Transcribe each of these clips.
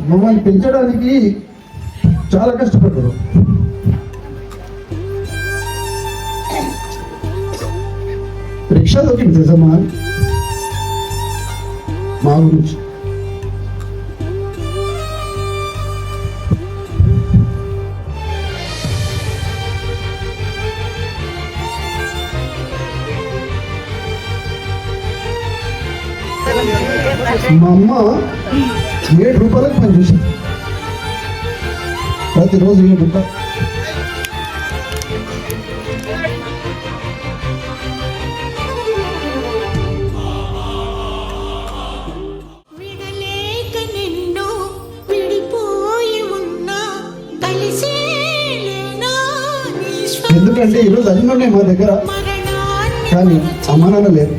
మమ్మల్ని పెంచడానికి చాలా కష్టపడ్డారు. రిక్షా దొరికింది తెలుసమ్మా మా గురించి. మా అమ్మ 7 రూపాయలకు పనిచేసింది, ప్రతిరోజు 7 రూపాయలు. ఎందుకంటే ఈరోజు అన్నీ ఉన్నాయి మా దగ్గర, కానీ అమ్మ నాన్న లేదు.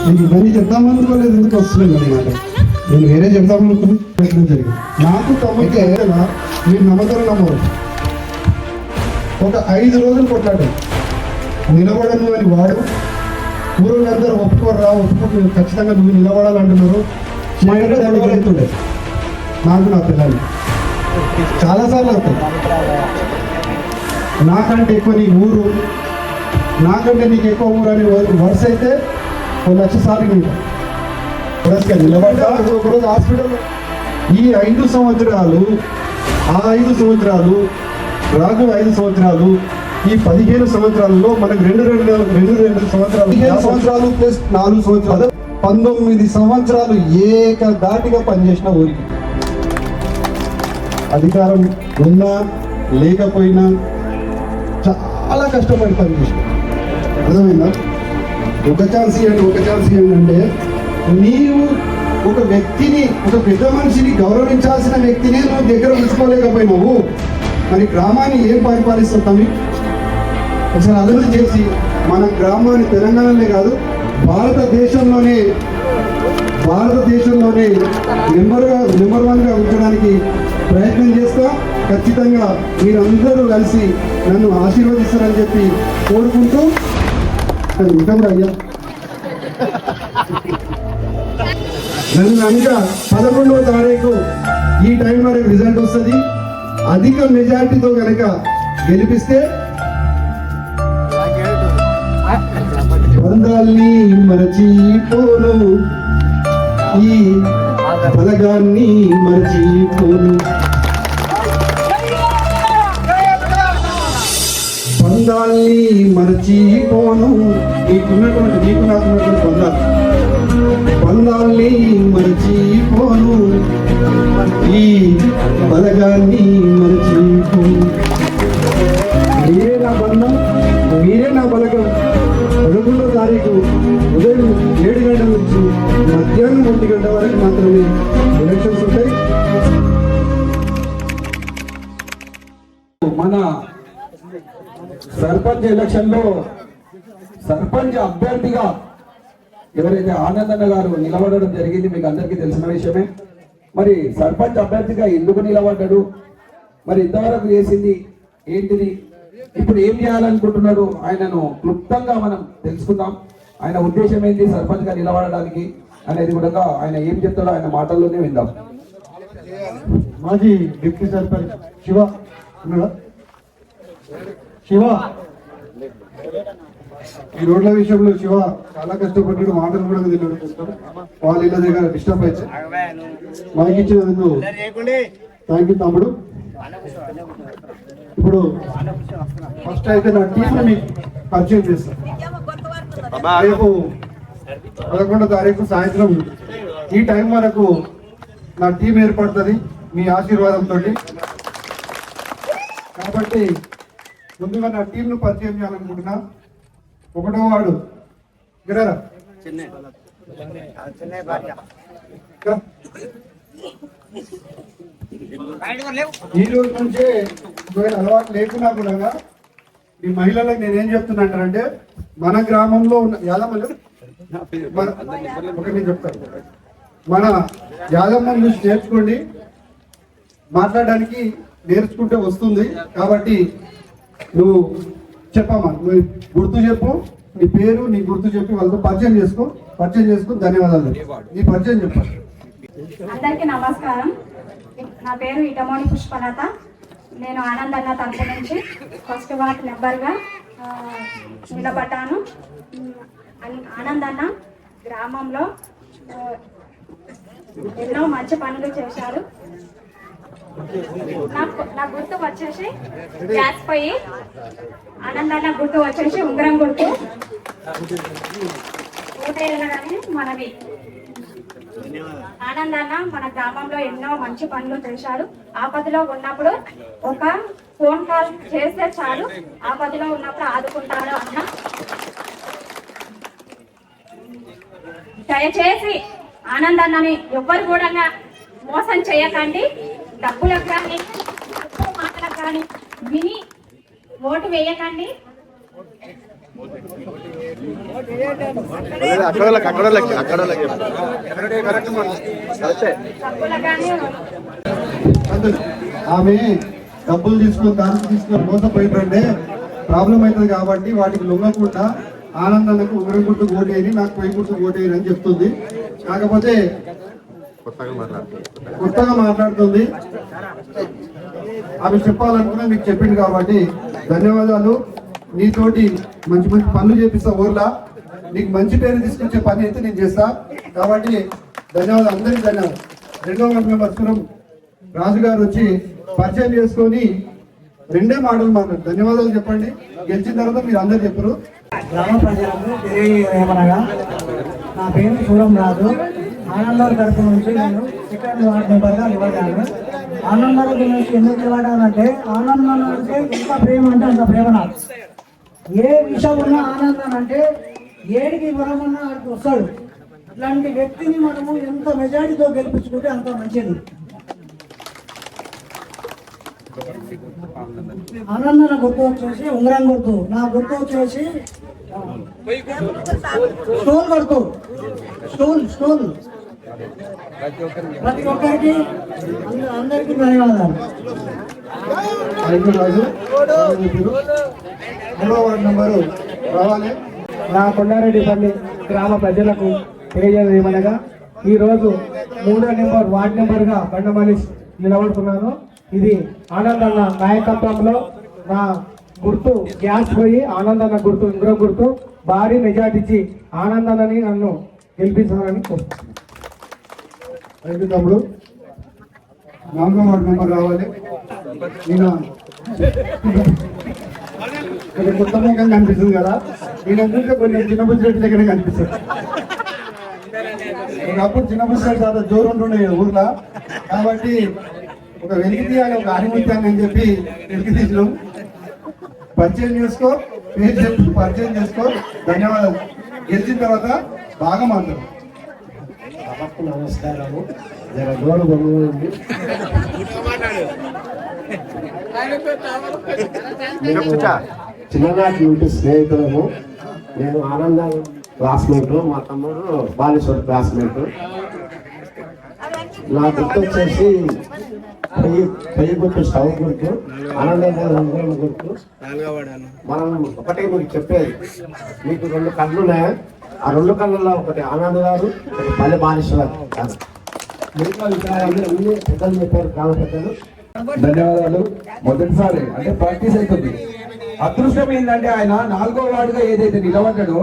నేను ఇవన్నీ చెప్తామనుకోలేదు, ఎందుకు వస్తున్నాను అనమాట. నేను వేరే చెప్తామనుకుని ప్రయత్నం జరిగింది. నాకు తమ్ముడికి మీరు నమ్మకం నమ్మరు. ఒక 5 రోజులు కొట్లాడు, నిలబడను అని వాడు. ఊరోళ్ళందరూ ఒప్పుకోరా, ఒప్పుకో ఖచ్చితంగా నువ్వు నిలబడాలంటున్నారు. అవుతుండే నాకు నా పిల్లలు చాలాసార్లు అవుతాయి. నాకంటే ఎక్కువ నీ ఊరు, నాకంటే నీకు ఎక్కువ ఊరు అని వరుస అయితే 1,00,000 సార్లు నిలబడ్డా. ఒకరోజు హాస్పిటల్లో ఈ 5 సంవత్సరాలు, ఆ 5 సంవత్సరాలు, రాఘవ 5 సంవత్సరాలు, ఈ 15 సంవత్సరాలలో మనకు 2 సంవత్సరాలు, 15 సంవత్సరాలు ప్లస్ 4 సంవత్సరాలు, 19 సంవత్సరాలు ఏకదాటిగా పనిచేసిన ఊరికి. అధికారం ఉన్నా లేకపోయినా చాలా కష్టపడి పనిచేసిన. అర్థమైందా? ఒక ఛాన్స్ ఇవ్వండి అంటే, నీవు ఒక వ్యక్తిని, ఒక పెద్ద మనిషిని గౌరవించాల్సిన వ్యక్తిని నువ్వు దగ్గర ఉంచుకోలేకపోయినావు, మరి గ్రామాన్ని ఏం పరిపాలిస్తాం? ఒకసారి అభివృద్ధి చేసి మన గ్రామాన్ని తెలంగాణలో కాదు భారతదేశంలోనే నెంబర్ 1గా ఉంచడానికి ప్రయత్నం చేస్తా. ఖచ్చితంగా మీరందరూ కలిసి నన్ను ఆశీర్వదిస్తారని చెప్పి కోరుకుంటూ ఇంకా అయ్యా నన్ను కనుక 11వ తారీఖు ఈ టైం వరకు రిజల్ట్ వస్తుంది. అధిక మెజారిటీతో కనుక గెలిపిస్తే బంధాల్ని మరచిపోను, ఈ బలగాన్ని మరచిపోను, బంధాల్ని మరచిపోను, నీకు నాకున్నటువంటి బంధాల్ని మరచిపోను, ఈ బలగాన్ని మరచిపోను. మీరే నా బంధం, మీరే నా బలగం. 11వ తారీఖు ఉదయం 7 గంటల నుంచి మధ్యాహ్నం 1 గంట వరకు మాత్రమే ఎలక్షన్స్ ఉంటాయి. మన సర్పంచ్ ఎలక్షన్ లో సర్పంచ్ అభ్యర్థిగా ఎవరైతే ఆనందన్న గారు నిలబడడం జరిగింది, మీకు అందరికీ తెలిసిన విషయమే. మరి సర్పంచ్ అభ్యర్థిగా ఎందుకు నిలబడ్డాడు, మరి ఇంతవరకు చేసింది ఏంటిది, ఇప్పుడు ఏం చేయాలనుకుంటున్నాడు, ఆయనను క్లుప్తంగా మనం తెలుసుకుందాం. ఆయన ఉద్దేశం ఏంటి సర్పంచ్ గా నిలబడడానికి అనేది కూడా ఆయన ఏం చెప్తాడో ఆయన మాటల్లోనే విందాం. మాజీ డిప్యూటీ సర్పంచ్ శివ ఈ రోడ్ల విషయంలో శివ చాలా కష్టపడ్డాడు, మాటలు కూడా తెలియదు. వాళ్ళ ఇళ్ళ దగ్గర డిస్టర్బ్ అయితే మాకు ఇచ్చినందుకు థ్యాంక్ యూ తమ్ముడు. ఇప్పుడు ఫస్ట్ అయితే నా టీంని మీకు పరిచయం చేస్తాను. రేపు 11వ తారీఖు సాయంత్రం ఈ టైం వరకు నా టీం ఏర్పడుతుంది మీ ఆశీర్వాదంతో. కాబట్టి ముందుగా నా టీంను పరిచయం చేయాలనుకుంటున్నా. 1వ వార్డు గిరారా ఈ రోజు నుంచే అలవాటు లేకున్నా కూడా ఈ మహిళలకు నేనేం చెప్తున్నానంటే, మన గ్రామంలో ఉన్న యాదమ్మలు ఒకటి నేను చెప్తాను, మన యాదమ్మని చూసి నేర్చుకోండి. మాట్లాడడానికి నేర్చుకుంటే వస్తుంది. కాబట్టి నువ్వు చెప్పమ్మా, నువ్వు గుర్తు చెప్పు, నీ పేరు నీ గుర్తు చెప్పి వాళ్ళతో పరిచయం చేసుకుని ధన్యవాదాలు. నీ పరిచయం చెప్పాలి. అందరికీ నమస్కారం. నా పేరు ఇటమోని పుష్పలత. నేను ఆనంద్ అన్న తరపు నుంచి ఫస్ట్ వార్డ్ మెంబర్గా నిలబడ్డాను. ఆనంద్ అన్న గ్రామంలో ఎన్నో మంచి పనులు చేశారు. నా గుర్తు వచ్చేసి గ్యాస్ పొయ్యి, ఆనంద్ అన్న గుర్తు వచ్చేసి ఉంగరం గుర్తు. కానీ మనవి ఆనంద్ అన్న మన గ్రామంలో ఎన్నో మంచి పనులు చేశాడు. ఆపదలో ఉన్నప్పుడు ఒక ఫోన్ కాల్ చేస్తే చాలు, ఆపదలో ఉన్నప్పుడు ఆదుకుంటాడు అన్న. దయచేసి ఆనంద్ అన్నని ఎవ్వరు కూడా మోసం చేయకండి. డబ్బులకు కానీ మాటలకు కానీ విని ఓటు వేయకండి. ఆమె డబ్బులు తీసుకొని మోసపోయిందంటే ప్రాబ్లం అవుతుంది. కాబట్టి వాటికి లొంగకుండా ఆనందానికి ఉంగరం గుర్తు ఓటేయని, నాకు పొయ్యి గుర్తు ఓటేయని అని చెప్తుంది. కాకపోతే కొత్తగా మాట్లాడుతుంది. ఆమె చెప్పాలనుకున్నా మీకు చెప్పింది కాబట్టి ధన్యవాదాలు. నీతోటి మంచి మంచి పనులు చేపిస్తా. ఊర్లో నీకు మంచి పేరు తీసుకొచ్చే పని అయితే నేను చేస్తా. కాబట్టి ధన్యవాదాలు, అందరికీ ధన్యవాదాలు. రెండో వార్డు మెంబర్ సురం రాజు గారు వచ్చి పరిచయం చేసుకొని 2 మాటలు మాట్లాడు. ధన్యవాదాలు చెప్పండి. గెలిచిన తర్వాత మీరు అందరు చెప్పరు. గ్రామ ప్రజలకు తెలియజేయమనగా, నా పేరు సురం రాజు. ఆనందర్ తరపు నుంచి నేను సెకండ్ వార్డ్ మెంబర్గా నిలబడ్డాను. ఆనందర్ గురించి ఎందుకు నిలబడ్డానంటే, ఆనందం అంటే ఎంత ప్రేమ అంటే అంత ప్రేమ నాకు. ఏ విషయం ఉన్నా ఆనందం అంటే ఏడికి వరమన్నా ఆడికి వస్తాడు. ఇట్లాంటి వ్యక్తిని మనము ఎంత మెజారిటీతో గెలిపించుకుంటే అంత మంచిది. ఆనందన గుర్తు వచ్చేసి ఉంగరం గుర్తు, నా గుర్తు వచ్చేసి స్టోల్ గుర్తు, స్టోల్. ప్రతి ఒక్కరికి అందరికీ ధన్యవాదాలు. మూడో వార్డు మెంబరు రావాలి. నా కొండారెడ్డిపల్లి గ్రామ ప్రజలకు తెలియజేయమనగా, ఈరోజు 3వ వార్డు నెంబర్గా బండమల్లి నిలబడుతున్నాను. ఇది ఆనందన్న నాయకత్వంలో నా గుర్తు గ్యాస్ పోయి ఆనందన్న గుర్తు ఉంగరం గుర్తు భారీ మెజార్టీ ఇచ్చి ఆనందన్నని నన్ను గెలిపించాలని కోరుతున్నాను. రైతు తమ్ముడు 4వ వార్డు మెంబర్ రావాలి. ఈయన కొత్త ముఖం కనిపిస్తుంది కదా, ఈయన చూస్తే కొన్ని చిన్నబుజ్జిరెడ్డి దగ్గర కనిపిస్తుంది. ఒకప్పుడు చిన్నబుజ్జిరెడ్డి చాలా జోరు ఉంటుండే ఊర్లో. కాబట్టి ఒక వెలికి తీయాలి, ఒక ఆనిముత్యాన్ని అని చెప్పి వెలికి తీసినాం. పరిచయం చేసుకో, పేరు చెప్పి పరిచయం చేసుకో. ధన్యవాదాలు. గెలిచిన తర్వాత బాగా మాట్లాడు. నమస్కారము. దూరం బొమ్మండి. చిన్ననాటి నుండి స్నేహితులము. నేను ఆనంద క్లాస్మేట్, మా తమ్ముడు బాలేశ్వర్ క్లాస్మేట్. నా గుర్తు వచ్చేసి పెయ్యి గుర్తు, స్టవ్ గుర్తు, ఆనందం గుర్తు. మనం ఒకటే మీకు చెప్పేది, మీకు 2 కళ్ళు ఉన్నాయి. ఆ 2 కళ్ళల్లో ఒకటి ఆనంద్ గారు, ఒకటి పల్లె బాలేశ్వర్ గారు. మిగతా విషయాలు అన్ని పెద్దలు చెప్పారు, గ్రామ పెద్దలు. ధన్యవాదాలు. మొదటిసారి అంటే ప్రాక్టీస్ అవుతుంది. అదృష్టం ఏంటంటే ఆయన 4వ వార్డుగా ఏదైతే నిలబడ్డాడో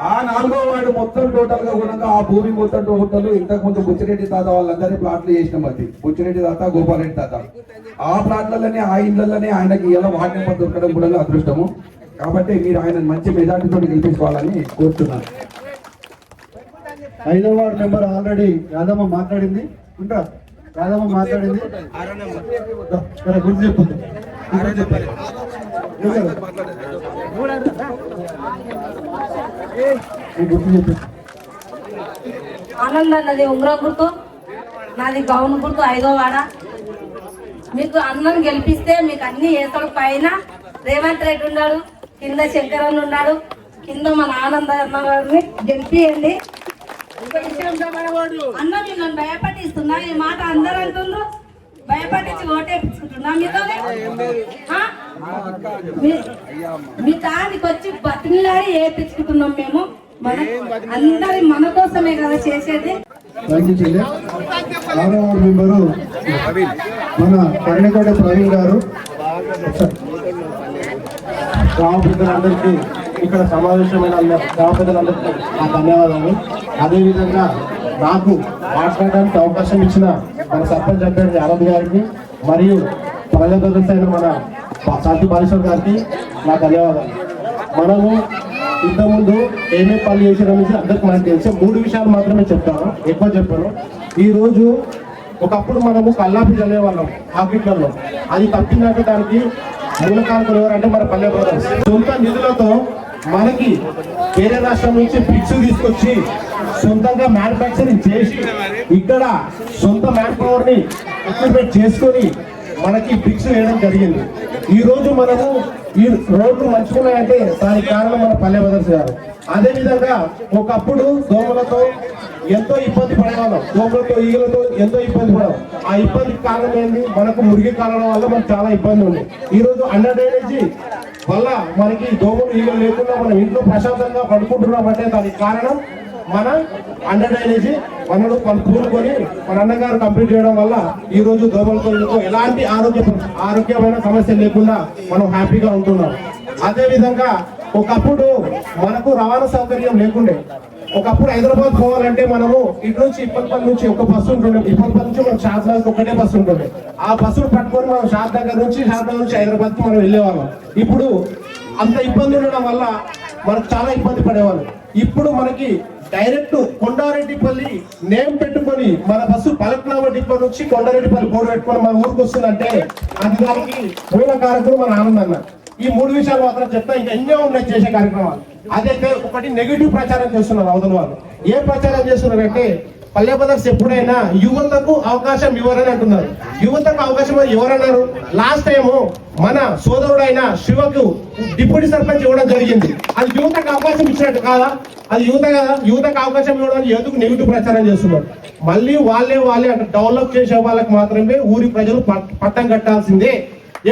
ఆ 4వ వార్డు మొత్తం టోటల్ గా కూడా ఆ భూమి మొత్తం టోటల్ ఇంతకు ముందు బుచ్చిరెడ్డి తాత వాళ్ళందరినీ ప్లాట్లు చేసినాం. అది బుచ్చిరెడ్డి తాత, గోపాలరెడ్డి తాత, ఆ ప్లాట్లలోనే ఆ ఇళ్లలోనే ఆయనకి ఇలా వార్డు నెంబర్ దొరకడం కూడా అదృష్టము. కాబట్టి మీరు ఆయన మంచి మెజార్టీతో గెలిపించుకోవాలని కోరుతున్నాను. 5వ వార్డు మెంబర్ ఆల్రెడీ యాదమ్మ మాట్లాడింది. ఉంటా యాదమ్మ మాట్లాడింది. గుర్తు చెప్పు. ఆనంద్ అన్నది ఉంగరం గుర్తు, నాది గౌన్ గుర్తు, 5వ వాడ. మీకు అన్నం గెలిపిస్తే మీకు అన్ని ఏసడు. పైన రేవంత్ రెడ్డి ఉన్నాడు, కింద శంకరన్ ఉన్నాడు, కింద మన ఆనంద అన్న గారిని గెలిపియండి. అన్న మీరు నన్ను భయపట్టిస్తున్నా, ఈ మాట అందరూ అంటుండ్రు. భయపడించి ఓటేపించుకుంటున్నా మీతోనే ఆ? మీ దానికి వచ్చి బతిలాడి వేయించుకుంటున్నాం మేము. అందరి మన కోసమే కదా చేసేది. థ్యాంక్ యూ చెల్లి. 6వ వార్డు మెంబరు మన కర్ణకోట ప్రవీణ్ గారు. గ్రామ పెద్దలందరికీ, ఇక్కడ సమావేశమైన గ్రామ పెద్దలందరికీ నా ధన్యవాదాలు. అదేవిధంగా నాకు మాట్లాడడానికి అవకాశం ఇచ్చిన మన సర్పంచ్ అభ్యర్థి ఆనంద్ గారికి మరియు ప్రజా సదస్యైన మన శాంతి బాలేశ్వర్ గారికి నా ధన్యవాదాలు. మనము ఇంతకుముందు ఏమేమి పనులు చేసారనేసి అందరికి మనకు తెలిసి 3 విషయాలు మాత్రమే చెప్తాను, ఎక్కువ చెప్పాను. ఈరోజు ఒకప్పుడు మనము కల్లాపి చదివేవాళ్ళం హాస్పిటల్లో, అది తప్పిందంటే దానికి మూల కారకులు ఎవరంటే మన పల్లె బ్రదర్స్. సొంత నిధులతో మనకి వేరే రాష్ట్రం నుంచి బ్రిక్స్ తీసుకొచ్చి సొంతంగా మ్యానుఫ్యాక్చరింగ్ చేసి ఇక్కడ సొంత మ్యాన్ పవర్ ని ఎక్విప్మెంట్ చేసుకొని మనకి బ్రిక్స్ వేయడం జరిగింది. ఈ రోజు మనము ఈ రోడ్లు మంచుకున్నాయంటే దానికి కారణం మన పల్లె బ్రదర్స్ గారు. అదే విధంగా ఒకప్పుడు దోమలతో ఎంతో ఇబ్బంది పడేవాళ్ళం, దోమలతో ఈగలతో ఎంతో ఇబ్బంది పడడం. ఆ ఇబ్బందికి కారణం ఏంటి? మనకు మురికి కారణం వల్ల మనకు చాలా ఇబ్బంది ఉంది. ఈ రోజు అండర్ డ్రైనేజీ వల్ల మనకి దోమలు ఈగలు లేకుండా మనం ఇంట్లో ప్రశాంతంగా పడుకుంటున్నాం అంటే దానికి కారణం మన అండర్ డ్రైనేజీ మనలో కూరుకొని మన అన్నగారు కంప్లీట్ చేయడం వల్ల ఈ రోజు దోమలతో ఎలాంటి ఆరోగ్యమైన సమస్య లేకుండా మనం హ్యాపీగా ఉంటున్నాం. అదే విధంగా ఒకప్పుడు మనకు రవాణా సౌకర్యం లేకుండే. ఒకప్పుడు హైదరాబాద్ పోవాలంటే మనము ఇటు నుంచి ఇప్పటిపల్లి నుంచి ఒక బస్సు ఉంటుండే, ఇప్పటిపల్లి నుంచి మనం షాద్నగర్ ఒకటే బస్సు ఉంటుండే. ఆ బస్సును పట్టుకొని మనం షాద్నగర్ నుంచి హైదరాబాద్ కి మనం వెళ్ళేవాళ్ళం. ఇప్పుడు అంత ఇబ్బంది ఉండడం వల్ల మనకు చాలా ఇబ్బంది పడేవాళ్ళం. ఇప్పుడు మనకి డైరెక్ట్ కొండారెడ్డిపల్లి నేమ్ పెట్టుకొని మన బస్సు పలక్నామా డిపో నుంచి కొండారెడ్డిపల్లి బోర్డు పెట్టుకొని మన ఊరికి వస్తుందంటే అది దానికి మూల కారకులు మన ఆనందన్న. ఈ 3 విషయాలు మాత్రం చెప్తా, ఇంకా ఎన్నో ఉన్నాయి చేసే కార్యక్రమాలు. అదైతే ఒకటి నెగిటివ్ ప్రచారం చేస్తున్నారు అవతల వాళ్ళు. ఏ ప్రచారం చేస్తున్నారంటే పల్లె బ్రదర్స్ ఎప్పుడైనా యువతకు అవకాశం ఇవ్వరని అంటున్నారు. యువతకు అవకాశం ఎవరన్నారు? లాస్ట్ టైము మన సోదరుడైన శివకు డిప్యూటీ సర్పంచ్ ఇవ్వడం జరిగింది. అది యువతకు అవకాశం ఇచ్చినట్టు కాదా? అది యువత కదా. యువతకు అవకాశం ఇవ్వడం యువతకు నెగిటివ్ ప్రచారం చేస్తున్నారు. మళ్ళీ వాళ్ళే అంటే డెవలప్ చేసే వాళ్ళకి మాత్రమే ఊరి ప్రజలు పట్టం కట్టాల్సిందే.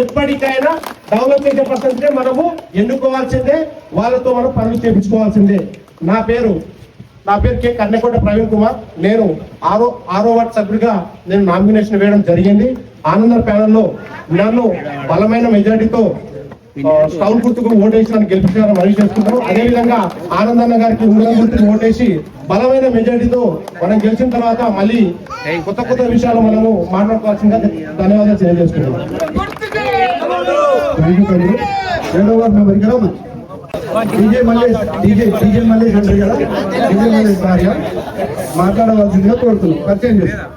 ఎప్పటికైనా డెవలప్ చేసే పర్సన్స్నే మనము ఎన్నుకోవాల్సిందే, వాళ్ళతో మనం పనులు చేయించుకోవాల్సిందే. నా పేరు కె కర్ణకోట ప్రవీణ్ కుమార్. నేను 6వ వార్డు సభ్యుడిగా నేను నామినేషన్ వేయడం జరిగింది. ఆనందర్ ప్యానెల్లో నన్ను బలమైన మెజార్టీతో స్టౌన్ గుర్తుకు ఓటేసి గెలిపించాలని మనవి చేసుకుంటాం. అదేవిధంగా ఆనందన్న గారికి ఉంగరం గుర్తుకు ఓటేసి బలమైన మెజార్టీతో మనం గెలిచిన తర్వాత మళ్ళీ కొత్త విషయాలు మనము మాట్లాడుకోవాల్సిందిగా ధన్యవాదాలు తెలియజేసుకుంటాం. 7వ వార్డు మెంబర్ కదా డీజే మల్లేష్ అంటారు కదా, డీజే మల్లేష్ భార్య మాట్లాడవలసిందిగా కోరుతున్నాం. పరిచయం చేస్తాం.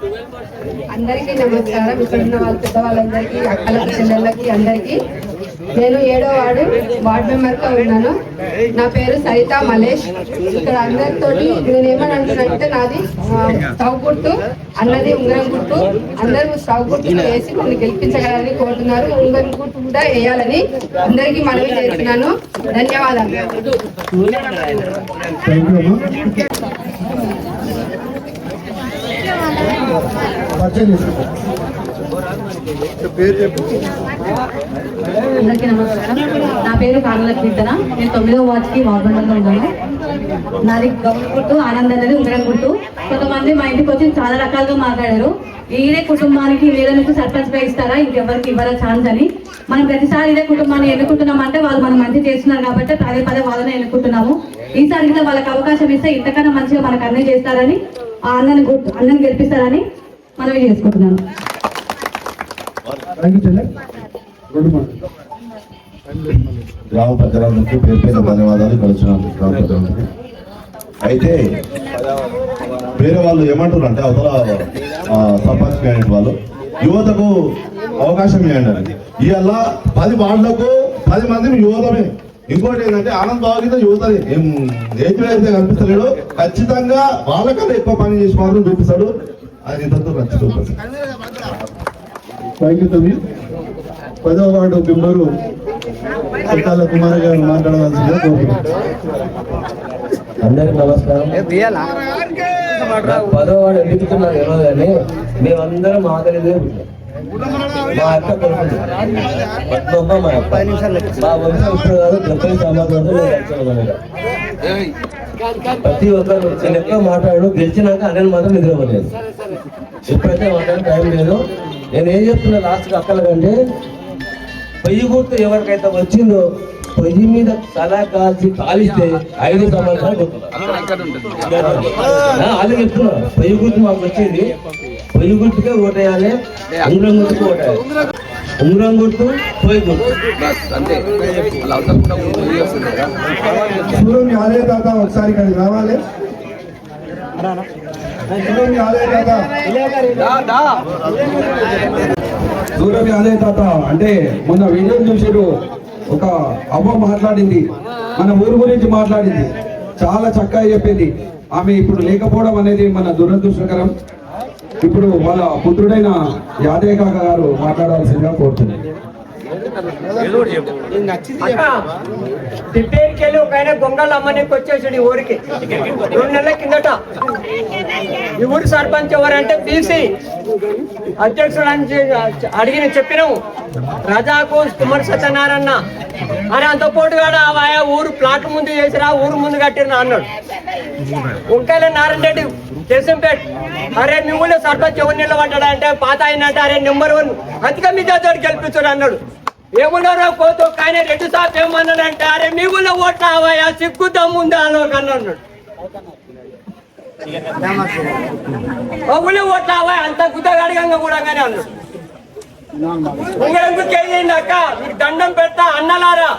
అందరికీ నమస్కారం. ఇక్కడ ఉన్న వాళ్ళ పెద్దవాళ్ళందరికీ, అక్కలకి, చెల్లెళ్ళకి అందరికీ. నేను 7వ వార్డు మెంబర్గా ఉన్నాను. నా పేరు సరిత మలేష్. ఇక్కడ అందరితోటి నేనేమని అంటున్నానంటే నాది స్టవ్ గుర్తు, అన్నది ఉంగరం గుర్తు. అందరూ స్టవ్ గుర్తు వేసి నన్ను గెలిపించగలని కోరుతున్నారు. ఉంగరం గుర్తు కూడా వేయాలని అందరికీ మనవి చేస్తున్నాను. ధన్యవాదాలు. అందరికీ నమస్కారం. నా పేరు కానుల కీర్తన. నేను 9వ వార్డుకి వార్డు మెంబర్గా ఉన్నాను. నాది గౌరవ గుర్తు, ఆనంద్ అనేది ఉంగరం గుర్తు. కొంతమంది మా ఇంటికి వచ్చి చాలా రకాలుగా మాట్లాడారు. ఇదే కుటుంబానికి వేదనకు సర్పంచ్ గా ఇస్తారా, ఇంకెవరికి ఇవ్వరా ఛాన్స్ అని. మనం ప్రతిసారి ఇదే కుటుంబాన్ని ఎన్నుకుంటున్నామంటే వాళ్ళు మనం మంచి చేస్తున్నారు కాబట్టి పదే వాళ్ళని ఎన్నుకుంటున్నాము. ఈసారి కూడా వాళ్ళకి అవకాశం ఇస్తే ఇంతకన్నా మంచిగా మనకు అన్నీ చేస్తారని, ఆ అన్నని గెలిపిస్తారని మనవి చేసుకుంటున్నాను. గ్రామ ప్రజలందరికీ పేరు ధన్యవాదాలు. కలిసిన గ్రామ ప్రజలందరికీ. అయితే వేరే వాళ్ళు ఏమంటారు అవతల సర్పంచ్ క్యాండిడేట్ వాళ్ళు యువతకు అవకాశం ఇవ్వండి. ఇవాళ 10 వార్డులకు 10 మంది యువతమే. ఇంకోటి ఏంటంటే ఆనంద్ బాగుంది యువతది ఏజ్ అయితే కనిపిస్తలేడు. ఖచ్చితంగా వాళ్ళకన్నా ఎక్కువ పని చేసి మాత్రం చూపిస్తాడు. అది ఇంతతో ఖచ్చితంగా. థ్యాంక్ యూ తమ్మి. 10వ వార్డు మెంబరు కొట్టాల కుమార్ గారు మాట్లాడవలసిందిగా కోరుతున్నాం. అందరికి నమస్కారం. 10వ వాడు ఎదుగుతున్నారు కానీ మేమందరం ఆకలిదే మా అక్క కొడుకు పద్మమ్మ మా అక్క మా వంశం గారు గొప్ప సమాజంలో ప్రతి ఒక్కరు చిన్నగా మాట్లాడు గెలిచినాక అన్నని మాత్రం నిద్రపోలేదు. ఎప్పుడైతే మాట్లాడే టైం లేదు. నేను ఏం చెప్తున్నా లాస్ట్కి అక్కల కంటే పొయ్యి గుర్తు ఎవరికైతే వచ్చిందో పొయ్యి మీద తల కాలిస్తే 5 సంవత్సరాలు వాళ్ళు చెప్తున్నా. పొయ్యి గుర్తు మాకు వచ్చింది, పొయ్యి గుర్తుకే ఓటేయాలి, ఉంగరం గుర్తుకు ఓటేయాలి. ఉంగరం గుర్తు, పొయ్యి గుర్తు అంతే. సూరం యాదయ్య తాత ఒకసారి ఇక్కడికి రావాలి. సూరం యాదయ్య తాత దూరం యాదయ్య తాత అంటే మొన్న వీడియో చూసారు, ఒక అవ్వ మాట్లాడింది, మన ఊరు గురించి మాట్లాడింది, చాలా చక్కగా చెప్పింది. ఆమె ఇప్పుడు లేకపోవడం అనేది మన దురదృష్టకరం. ఇప్పుడు వాళ్ళ పుత్రుడైన యాదయ్య కాక గారు మాట్లాడాల్సిందిగా కోరుతున్నాను. రిపేర్కి వెళ్ళి ఒక ఆయన గొంగళ్ళు అమ్మనికి వచ్చేసాడు ఈ ఊరికి 2 నెలల కిందట. ఈ ఊరి సర్పంచ్ ఎవరంటే బీసీ అధ్యక్షుడు అని అడిగిన చెప్పినాము. రజాకు కుమార్ సత్యనారాయణ అని అంత పోటుగాడు ఆయా ఊరు ప్లాట్ ముందు చేసిరా, ఊరు ముందు కట్టిరా అన్నాడు. వంకాయల నారాయణ రెడ్డి కేశంపేట్, అరే మీ ఊళ్ళో సర్పంచ్ ఎవరు నిలబడ్డా అంటే పాత అయినట్టు, అరే నెంబర్ 1 అందుకే మీ దగ్గర గెలిపించాడు అన్నాడు. ఏమన్నారో కోతో కానీ 2 సార్లు ఏమన్నాడంటే, అరే మీ ఊళ్ళో ఓట్లు అవయా సిగ్గు దమ్ముందా అన్నాడు. ఊళ్ళో ఓట్లు అవయా అంత గుద్దగడగంగా కూడా కానీ అన్నాడు. ఉంగరంకు కేజీండి అక్క, మీకు దండం పెడతా అన్నలారా,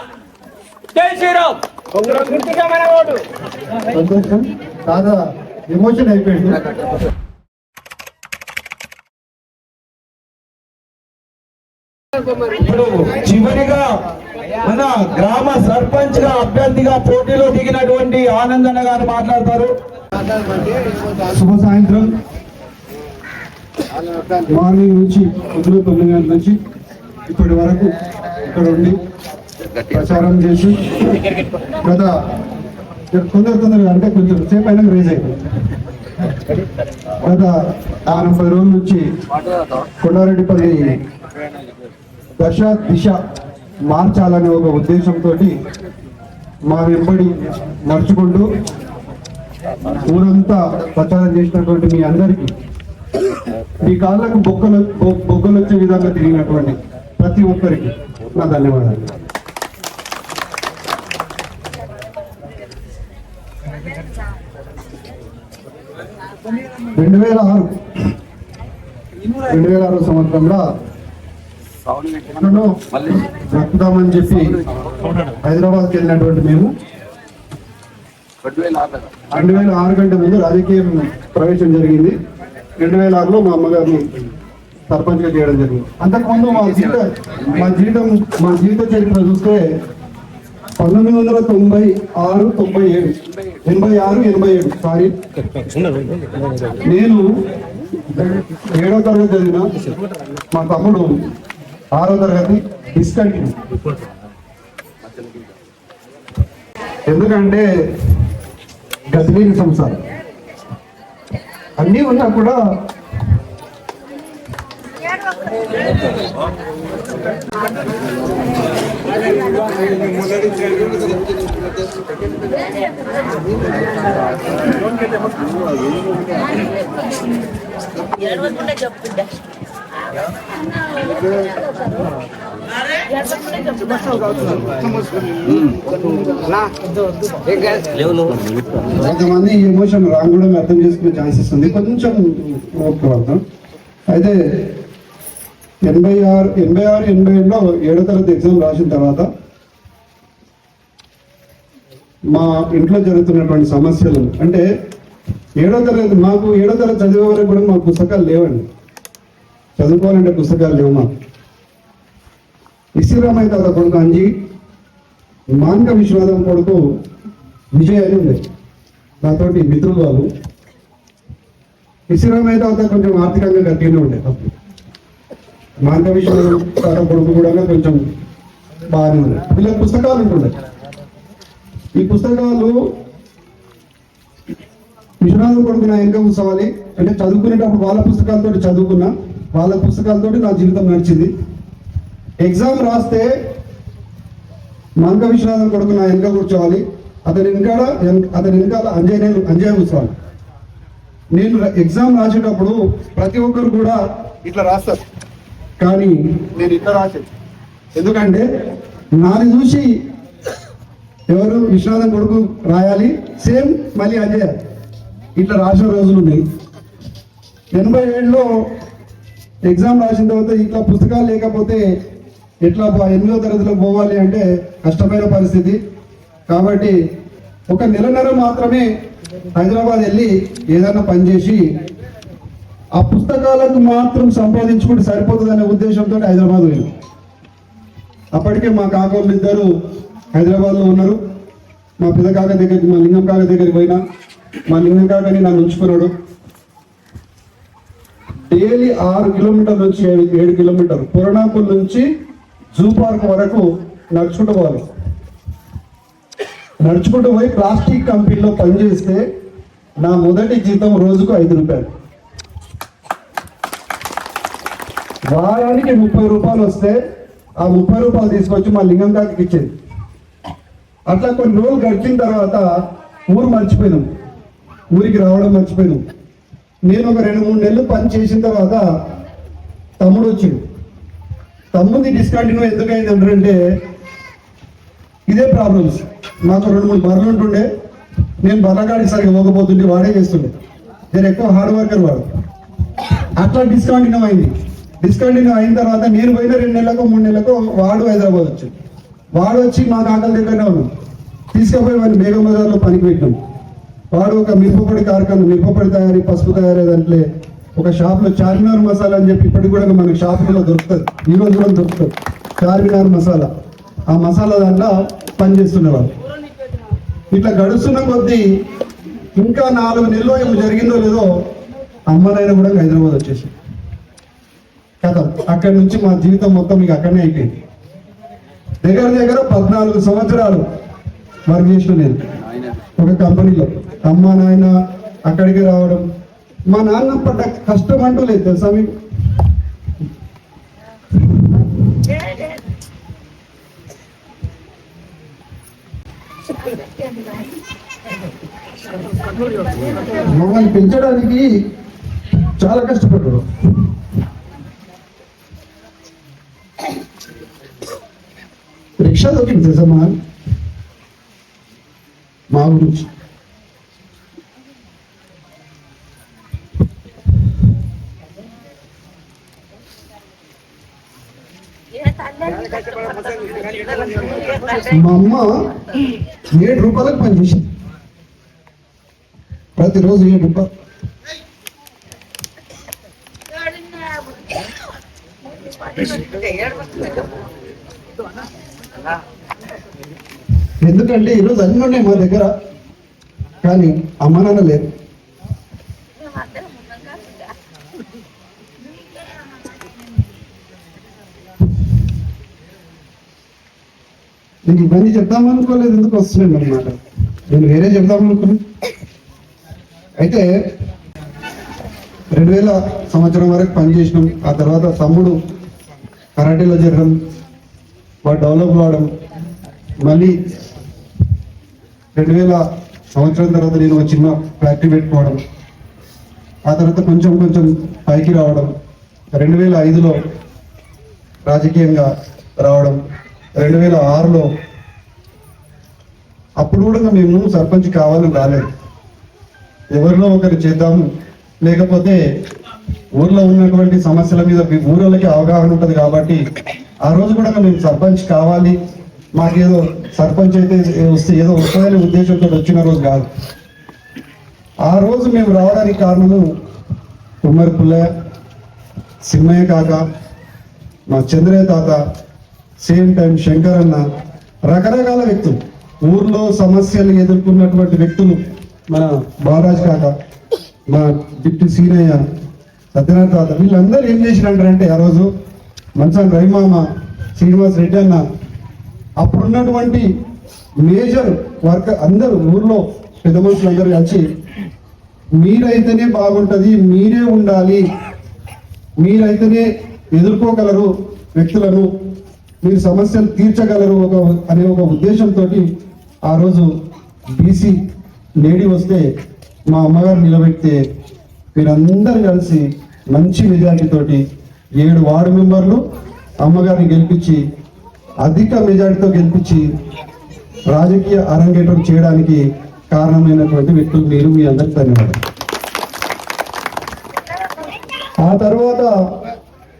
జై శ్రీరామ్. ఉంగరం గుర్తుగా మన ఓటు. సంతోషం. తాత ఎమోషన్ అయిపోయింది. ఇప్పుడు చివరిగా మన గ్రామ సర్పంచ్ గా అభ్యర్థిగా పోటీలో దిగినటువంటి ఆనందన్న గారు మాట్లాడతారు. శుభ సాయంత్రం. మార్నింగ్ నుంచి పొద్దున 9 గంటల నుంచి ఇప్పటి వరకు ఇక్కడ ఉండి ప్రచారం చేసి గత తొందరగా అంటే కొంచెం సేపు అయినా రేజ్ అయిపోయింది. గత 40 రోజుల నుంచి కొండారెడ్డిపల్లి దశ దిశ మార్చాలనే ఒక ఉద్దేశంతో మా వెంబడి నడుచుకుంటూ ఊరంతా ప్రచారం చేసినటువంటి మీ అందరికీ, మీ కాళ్ళకు బొగ్గలు వచ్చే విధంగా తిరిగినటువంటి ప్రతి ఒక్కరికి నా ధన్యవాదాలు. రెండు వేల ఆరు సంవత్సరంలో రక్తదామని చెప్పి హైదరాబాద్కి వెళ్ళినటువంటి మేము 2006 కంటే ముందు రాజకీయం ప్రవేశం జరిగింది. 2006లో మా అమ్మగారిని సర్పంచ్గా చేయడం జరిగింది. అంతకుముందు మా జీవిత చరిత్ర చూస్తే 1996-97 సారీ, నేను 7వ తరగతి చదివిన, మా తమ్ముడు 6వ తరగతి డిస్కంటిన్యూ. ఎందుకంటే గతిలేని సంసారం అన్నీ ఉన్నా కూడా కొంతమంది ఈ ఎమోషన్ రాంగ్ కూడా అర్థం చేసుకునే ఛాన్సెస్ ఉంది. కొంచెం ఓపిక. అయితే 86-87లో 7వ తరగతి ఎగ్జామ్ రాసిన తర్వాత మా ఇంట్లో జరుగుతున్నటువంటి సమస్యలు అంటే 7వ తరగతి, మాకు 7వ తరగతి చదివే వరకు కూడా మాకు పుస్తకాలు లేవండి. చదువుకోవాలంటే పుస్తకాలు లేవు మాకు. విశ్వరామయ్య తాత కొడుకు అంజి, మాన్క విశ్వనాథం కొడుకు విజయ్ అని ఉండే నాతోటి మిత్రులు వాళ్ళు. విశ్వరామయ్య తాత కొంచెం ఆర్థికంగా గట్టిగానే ఉండే. మాన్క విశ్వనాథం తాత కొడుకు కూడా కొంచెం బాగానే ఉండే. వీళ్ళకి పుస్తకాలు ఉంటుండే. ఈ పుస్తకాలు విశ్వనాథం కొడుకు నా వెనక కూర్చోవాలి అంటే చదువుకునేటప్పుడు వాళ్ళ పుస్తకాలతో చదువుకున్నా. వాళ్ళ పుస్తకాలతోటి నా జీవితం నడిచింది. ఎగ్జామ్ రాస్తే మంక విశ్వనాథన్ కొడుకు నా వెనుక కూర్చోవాలి, అతని వెనకాల అంజయ్ కూర్చోవాలి. నేను ఎగ్జామ్ రాసేటప్పుడు ప్రతి ఒక్కరు కూడా ఇట్లా రాస్తారు, కానీ నేను ఇట్లా రాసేది. ఎందుకంటే నాది చూసి ఎవరు విశ్వనాథన్ కొడుకు రాయాలి, సేమ్ మళ్ళీ అంజయ్ ఇట్లా రాసిన రోజులు ఉన్నాయి. 87లో ఎగ్జామ్ రాసిన తర్వాత ఇట్లా పుస్తకాలు లేకపోతే ఎట్లా 8వ తరగతిలో పోవాలి అంటే కష్టమైన పరిస్థితి. కాబట్టి ఒక నెలన్నర మాత్రమే హైదరాబాద్ వెళ్ళి ఏదైనా పని చేసి ఆ పుస్తకాలకు మాత్రం సంపాదించుకుంటే సరిపోతుందనే ఉద్దేశంతో హైదరాబాద్ వెళ్ళాం. అప్పటికే మా కాకోళ్ళు ఇద్దరు హైదరాబాద్లో ఉన్నారు. మా పెద్ద కాక దగ్గరికి, మా లింగం కాక దగ్గరికి పోయినా, మా లింగం కాకని నన్ను ఉంచుకున్నాడు. డైలీ 6 కిలోమీటర్ల నుంచి 7 కిలోమీటర్లు పురణాపూర్ నుంచి జూ పార్క్ వరకు నడుచుకుంటూ పోవాలి. నడుచుకుంటూ పోయి ప్లాస్టిక్ కంపెనీలో పనిచేస్తే నా మొదటి జీతం రోజుకు 5 రూపాయలు. వారానికి 30 రూపాయలు వస్తే ఆ 30 రూపాయలు తీసుకొచ్చి మా లింగం కాకి ఇచ్చేది. అట్లా కొన్ని రోజులు గడిచిన తర్వాత ఊరు మర్చిపోయినాం, ఊరికి రావడం మర్చిపోయినాం. నేను ఒక 2-3 నెలలు పని చేసిన తర్వాత తమ్ముడు వచ్చింది. తమ్ముది డిస్కంటిన్యూ ఎందుకైంది అంటే ఇదే ప్రాబ్లమ్స్. నాకు 2-3 బర్రెలు ఉంటుండే, నేను బర్రగాడికి సరిగ్గా పోకపోతుండే, వాడే చేస్తుండే. నేను ఎక్కువ హార్డ్ వర్కర్ వాడు. అట్లా డిస్కంటిన్యూ అయింది. డిస్కంటిన్యూ అయిన తర్వాత నేను పోయిన 2 నెలలకు 3 నెలలకు వాడు హైదరాబాద్ వచ్చింది. వాడు వచ్చి మా కాకల దగ్గరనే ఉన్నాం. తీసుకుపోయి వాడిని బేగం బజార్లో పనికి పెట్టినాం. వాడు ఒక మిరపపొడి కార్ఖానా, మిరపపొడి తయారీ, పసుపు తయారీ దాంట్లో ఒక షాప్లో చార్మినార్ మసాలా అని చెప్పి ఇప్పటికి కూడా మనకి షాపులో దొరుకుతుంది, ఈ రోజు కూడా దొరుకుతుంది చార్మినార్ మసాలా. ఆ మసాలా దాంట్లో పనిచేస్తున్నవాడు. ఇట్లా గడుస్తున్న కొద్దీ ఇంకా 4 నెలలు ఏమో జరిగిందో లేదో అమ్మనైనా కూడా హైదరాబాద్ వచ్చేసి కథ. అక్కడి నుంచి మా జీవితం మొత్తం మీకు అక్కడనే అయిపోయింది. దగ్గర 14 సంవత్సరాలు వర్క్ చేసిన నేను ఒక కంపెనీలో. అమ్మ నాయన అక్కడికి రావడం, మా నాన్న పడ్డ కష్టం అంటూ లేదు తెలుసా మీకు. మమ్మల్ని పెంచడానికి చాలా కష్టపడ్డాడు. రిక్షా దొరికింది తెలుసా మా గురించి. మా అమ్మ 7 రూపాయలకు పనిచేసింది, ప్రతిరోజు 7 రూపాయలు. ఎందుకంటే ఈరోజు అన్నీ ఉన్నాయి మా దగ్గర, కానీ అమ్మ నాన్న లేరు. నేను ఇవన్నీ చెప్దామనుకోలేదు, ఎందుకు వస్తున్నాను అన్నమాట. నేను వేరే చెప్దామనుకున్నాను. అయితే 2000 సంవత్సరం వరకు పనిచేసినాం. ఆ తర్వాత తమ్ముడు కరాటేలో చేరడం, వాడు డెవలప్ కావడం, మళ్ళీ 2000 సంవత్సరం తర్వాత నేను ఒక చిన్న ఫ్యాక్టరీ పెట్టుకోవడం, ఆ తర్వాత కొంచెం పైకి రావడం, 2005లో రాజకీయంగా రావడం, 2006లో అప్పుడు కూడా మేము సర్పంచ్ కావాలని రాలేదు. ఎవరిలో ఒకరు చేద్దాము, లేకపోతే ఊర్లో ఉన్నటువంటి సమస్యల మీద ఊళ్ళకి అవగాహన ఉంటుంది కాబట్టి ఆ రోజు కూడా మేము సర్పంచ్ కావాలి, మాకేదో సర్పంచ్ అయితే వస్తే ఏదో వస్తుందనే ఉద్దేశంతో వచ్చిన రోజు కాదు. ఆ రోజు మేము రావడానికి కారణము ఉమ్మరి పుల్లయ్య, సింహయ్య కాక, మా చంద్రయ్య తాత, సేమ్ టైం శంకర్ అన్న, రకరకాల వ్యక్తులు, ఊర్లో సమస్యలు ఎదుర్కొన్నటువంటి వ్యక్తులు, మన బాలరాజ్ కాక, మా డిప్టీ సీనయ్య, సత్యనారాయణ తాత, వీళ్ళందరూ ఏం చేసినారంటే ఆ రోజు మంచాన్ రవిమామ, శ్రీనివాస్ రెడ్డి అన్న, అప్పుడున్నటువంటి మేజర్ వర్క్ అందరూ ఊర్లో పెద్ద మనుషులందరూ కలిసి మీరైతేనే బాగుంటుంది, మీరే ఉండాలి, మీరైతేనే ఎదుర్కోగలరు వ్యక్తులను, మీరు సమస్యలు తీర్చగలరు అనే ఒక ఉద్దేశంతో ఆ రోజు బీసీ లేడీ వస్తే మా అమ్మగారు నిలబెడితే మీరందరూ కలిసి మంచి మెజారిటీతోటి 7 వార్డు మెంబర్లు అమ్మగారిని గెలిపించి అధిక మెజారిటీతో గెలిపించి రాజకీయ అరంగేట్రం చేయడానికి కారణమైనటువంటి వ్యక్తులు మీరు. మీ అందరికి ధన్యవాదాలు. ఆ తర్వాత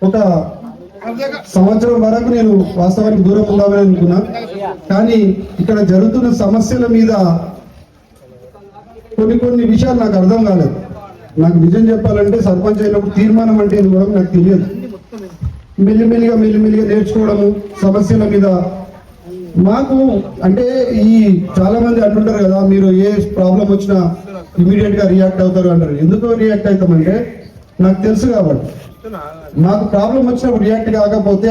ఒక సంవత్సరం వరకు నేను వాస్తవానికి దూరం ఉందామని అనుకున్నా, కానీ ఇక్కడ జరుగుతున్న సమస్యల మీద కొన్ని విషయాలు నాకు అర్థం కాలేదు. నాకు నిజం చెప్పాలంటే సర్పంచ్ అయినప్పుడు తీర్మానం అంటే ఇది కూడా నాకు తెలియదు. మెల్లిమెల్లిగా నేర్చుకోవడము సమస్యల మీద. మాకు అంటే ఈ చాలా మంది అంటుంటారు కదా, మీరు ఏ ప్రాబ్లం వచ్చినా ఇమీడియట్ గా రియాక్ట్ అవుతారు అంటారు. ఎందుకు రియాక్ట్ అవుతామంటే నాకు తెలుసు కాబట్టి. మాకు ప్రాబ్లం వచ్చినప్పుడు రియాక్ట్ కాకపోతే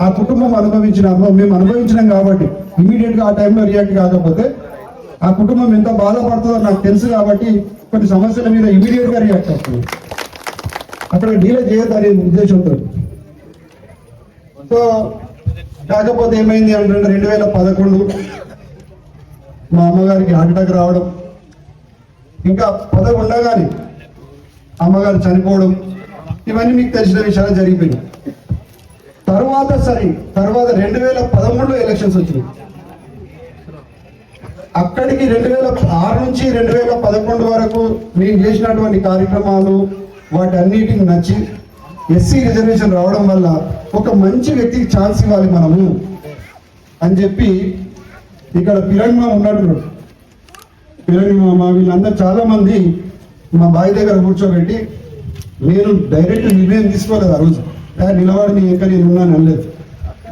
ఆ కుటుంబం అనుభవించిన అనుభవం మేము అనుభవించినాం కాబట్టి ఇమీడియట్ గా ఆ టైంలో రియాక్ట్ కాకపోతే ఆ కుటుంబం ఎంత బాధపడుతుందో నాకు తెలుసు కాబట్టి కొన్ని సమస్యల మీద ఇమీడియట్ గా రియాక్ట్ అవుతుంది. అక్కడ డీలే చేయొద్దు అనే ఉద్దేశంతో. సో కాకపోతే ఏమైంది అంటే 2011 మా అమ్మగారికి హార్ట్ అటాక్ రావడం, ఇంకా పదవి ఉండగానే అమ్మగారు చనిపోవడం, ఇవన్నీ మీకు తెలిసిన విషయాలు జరిగిపోయినాయి. తర్వాత 2013లో ఎలక్షన్స్ వచ్చినాయి. అక్కడికి 2006 నుంచి 2011 వరకు నేను చేసినటువంటి కార్యక్రమాలు వాటి అన్నిటికి నచ్చి ఎస్సీ రిజర్వేషన్ రావడం వల్ల ఒక మంచి వ్యక్తికి ఛాన్స్ ఇవ్వాలి మనము అని చెప్పి ఇక్కడ పిరంగ ఉన్నట్టు పిరంగ వీళ్ళందరూ చాలా మంది మా బావి దగ్గర కూర్చోబెట్టి, నేను డైరెక్ట్ నిర్ణయం తీసుకోలేదు ఆ రోజు, నిలబడి ఇంకా నేను ఉన్నాను అనలేదు.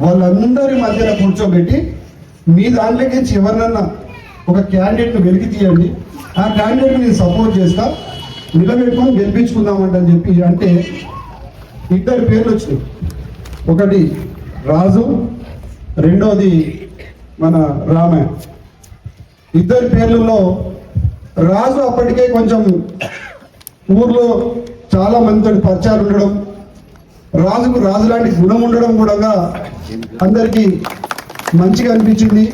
వాళ్ళందరి మధ్యలో కూర్చోబెట్టి మీ దాంట్లోకి ఎవరినన్నా ఒక క్యాండిడేట్ను వెలికి తీయండి, ఆ క్యాండిడేట్ని నేను సపోర్ట్ చేస్తా, నిలబెట్టుకొని గెలిపించుకుందామంటని చెప్పి అంటే 2 పేర్లు వచ్చినాయి. ఒకటి రాజు, రెండోది మన రామాయ. 2 పేర్లలో రాజు అప్పటికే కొంచెం ఊర్లో చాలా మందితో పరిచయాలు ఉండడం, రాజుకు రాజు లాంటి గుణం ఉండడం కూడా అందరికీ మంచిగా అనిపించింది,